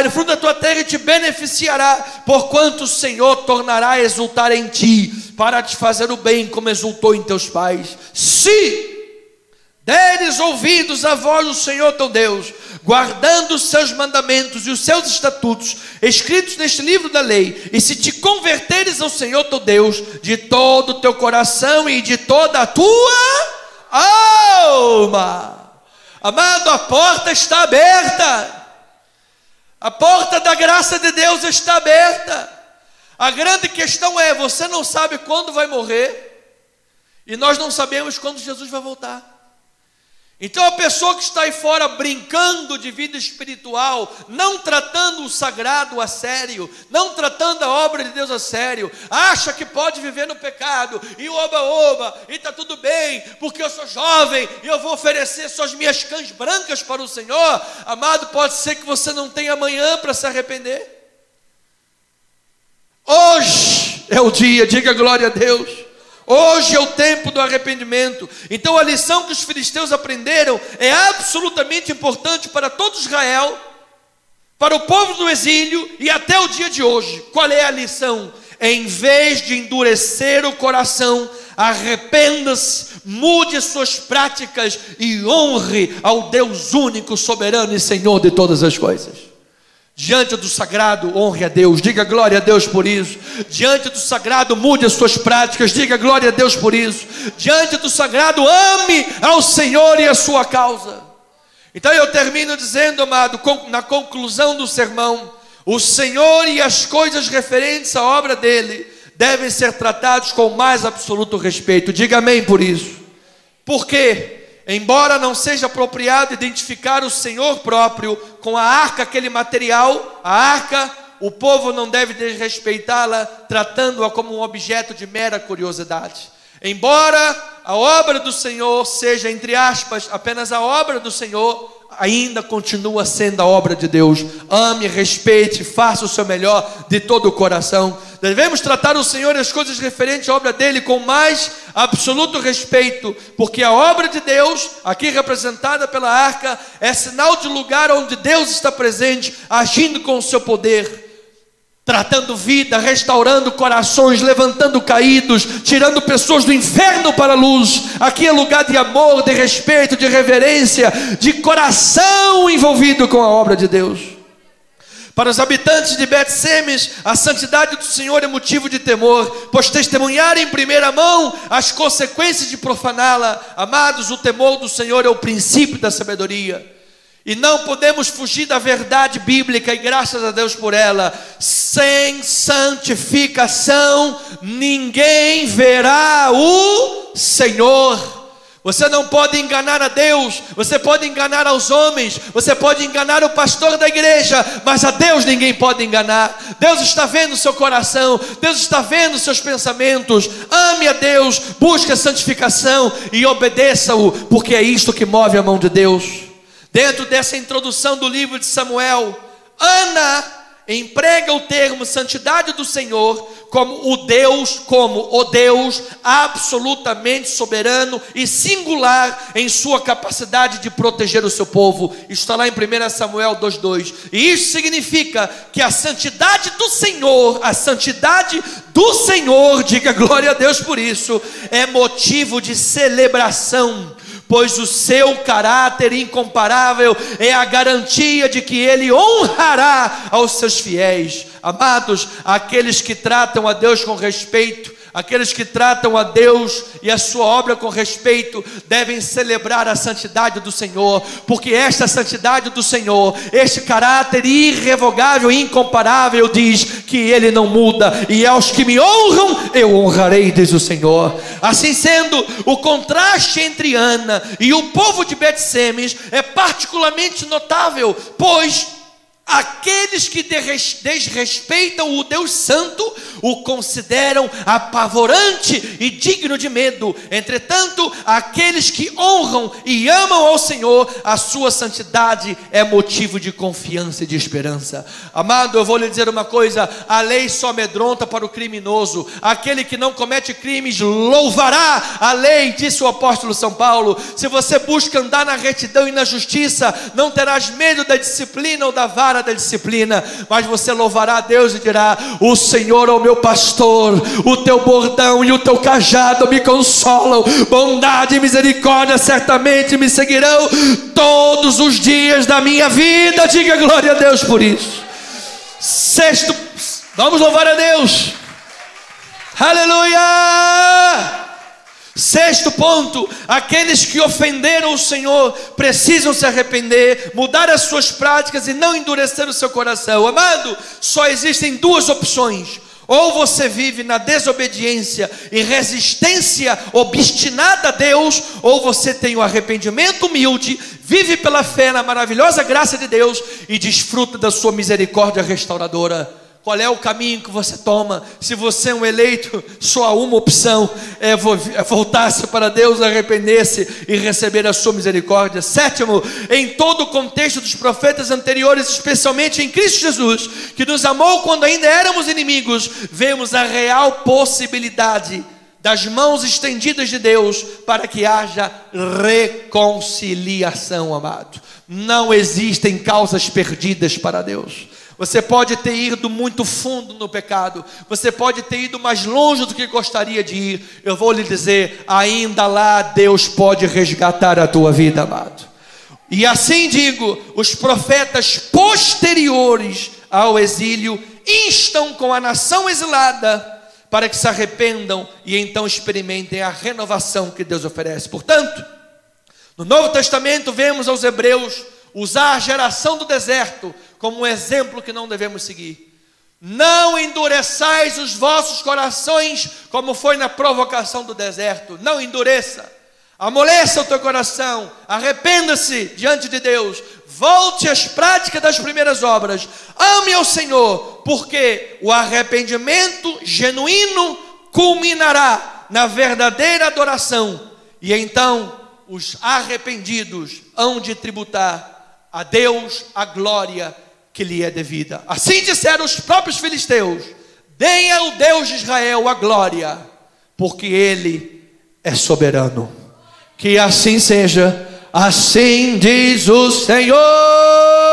[SPEAKER 1] no fruto da tua terra, e te beneficiará, porquanto o Senhor tornará a exultar em ti, para te fazer o bem, como exultou em teus pais. Se deres ouvidos à voz do Senhor teu Deus, guardando os seus mandamentos e os seus estatutos, escritos neste livro da lei, e se te converteres ao Senhor teu Deus, de todo o teu coração e de toda a tua alma. Amado, a porta está aberta. A porta da graça de Deus está aberta. A grande questão é, você não sabe quando vai morrer, e nós não sabemos quando Jesus vai voltar. Então a pessoa que está aí fora brincando de vida espiritual, não tratando o sagrado a sério, não tratando a obra de Deus a sério, acha que pode viver no pecado, e oba-oba, e está tudo bem, porque eu sou jovem, e eu vou oferecer só as minhas cães brancas para o Senhor. Amado, pode ser que você não tenha amanhã para se arrepender. Hoje é o dia, diga glória a Deus. Hoje é o tempo do arrependimento. Então a lição que os filisteus aprenderam é absolutamente importante para todo Israel, para o povo do exílio e até o dia de hoje. Qual é a lição? Em vez de endurecer o coração, arrependa-se, mude as suas práticas e honre ao Deus único, soberano e Senhor de todas as coisas. Diante do sagrado, honre a Deus, diga glória a Deus por isso. Diante do sagrado, mude as suas práticas, diga glória a Deus por isso. Diante do sagrado, ame ao Senhor e a sua causa. Então eu termino dizendo, amado, na conclusão do sermão, o Senhor e as coisas referentes à obra dele devem ser tratados com o mais absoluto respeito. Diga amém por isso. Por quê? Embora não seja apropriado identificar o Senhor próprio com a arca, aquele material, a arca, o povo não deve desrespeitá-la, tratando-a como um objeto de mera curiosidade. Embora a obra do Senhor seja, entre aspas, apenas a obra do Senhor, ainda continua sendo a obra de Deus. Ame, respeite, faça o seu melhor de todo o coração. Devemos tratar o Senhor e as coisas referentes à obra dele com mais absoluto respeito, porque a obra de Deus, aqui representada pela arca, é sinal de lugar onde Deus está presente, agindo com o seu poder, tratando vida, restaurando corações, levantando caídos, tirando pessoas do inferno para a luz. Aqui é lugar de amor, de respeito, de reverência, de coração envolvido com a obra de Deus. Para os habitantes de Bet-Semes, a santidade do Senhor é motivo de temor, pois testemunhar em primeira mão as consequências de profaná-la. Amados, o temor do Senhor é o princípio da sabedoria. E não podemos fugir da verdade bíblica, e graças a Deus por ela. Sem santificação, ninguém verá o Senhor. Você não pode enganar a Deus, você pode enganar aos homens, você pode enganar o pastor da igreja, mas a Deus ninguém pode enganar. Deus está vendo o seu coração, Deus está vendo os seus pensamentos. Ame a Deus, busque a santificação e obedeça-o, porque é isto que move a mão de Deus. Dentro dessa introdução do livro de Samuel, Ana emprega o termo santidade do Senhor como o Deus absolutamente soberano e singular em sua capacidade de proteger o seu povo. Isso está lá em 1 Samuel 2:2. E isso significa que a santidade do Senhor, diga glória a Deus por isso, é motivo de celebração, pois o seu caráter incomparável é a garantia de que ele honrará aos seus fiéis. Amados, aqueles que tratam a Deus com respeito, aqueles que tratam a Deus e a sua obra com respeito, devem celebrar a santidade do Senhor, porque esta santidade do Senhor, este caráter irrevogável e incomparável, diz que ele não muda, e aos que me honram, eu honrarei, diz o Senhor. Assim sendo, o contraste entre Ana e o povo de Bet-Semes é particularmente notável, pois aqueles que desrespeitam o Deus Santo o consideram apavorante e digno de medo. Entretanto, aqueles que honram e amam ao Senhor, a sua santidade é motivo de confiança e de esperança. Amado, eu vou lhe dizer uma coisa: a lei só amedronta para o criminoso. Aquele que não comete crimes louvará a lei, disse o apóstolo São Paulo. Se você busca andar na retidão e na justiça, não terás medo da disciplina ou da vara da disciplina, mas você louvará a Deus e dirá: o Senhor é o meu pastor, o teu bordão e o teu cajado me consolam, bondade e misericórdia certamente me seguirão todos os dias da minha vida. Diga glória a Deus por isso. Sexto, vamos louvar a Deus, aleluia. Sexto ponto: aqueles que ofenderam o Senhor precisam se arrepender, mudar as suas práticas e não endurecer o seu coração. Amado, só existem duas opções: ou você vive na desobediência e resistência obstinada a Deus, ou você tem o arrependimento humilde, vive pela fé na maravilhosa graça de Deus e desfruta da sua misericórdia restauradora. Qual é o caminho que você toma? Se você é um eleito, só há uma opção: é voltar-se para Deus, arrepender-se e receber a sua misericórdia. Sétimo, em todo o contexto dos profetas anteriores, especialmente em Cristo Jesus, que nos amou quando ainda éramos inimigos, vemos a real possibilidade das mãos estendidas de Deus, para que haja reconciliação, amado. Não existem causas perdidas para Deus. Você pode ter ido muito fundo no pecado, você pode ter ido mais longe do que gostaria de ir. Eu vou lhe dizer, ainda lá Deus pode resgatar a tua vida, amado. E assim digo, os profetas posteriores ao exílio instam com a nação exilada para que se arrependam e então experimentem a renovação que Deus oferece. Portanto, no Novo Testamento vemos aos hebreus usar a geração do deserto como um exemplo que não devemos seguir. Não endureçais os vossos corações, como foi na provocação do deserto. Não endureça, amoleça o teu coração, arrependa-se diante de Deus, volte às práticas das primeiras obras, ame ao Senhor, porque o arrependimento genuíno culminará na verdadeira adoração, e então os arrependidos hão de tributar a Deus a glória que lhe é devida. Assim disseram os próprios filisteus: deem ao Deus de Israel a glória, porque Ele é soberano. Que assim seja, assim diz o Senhor.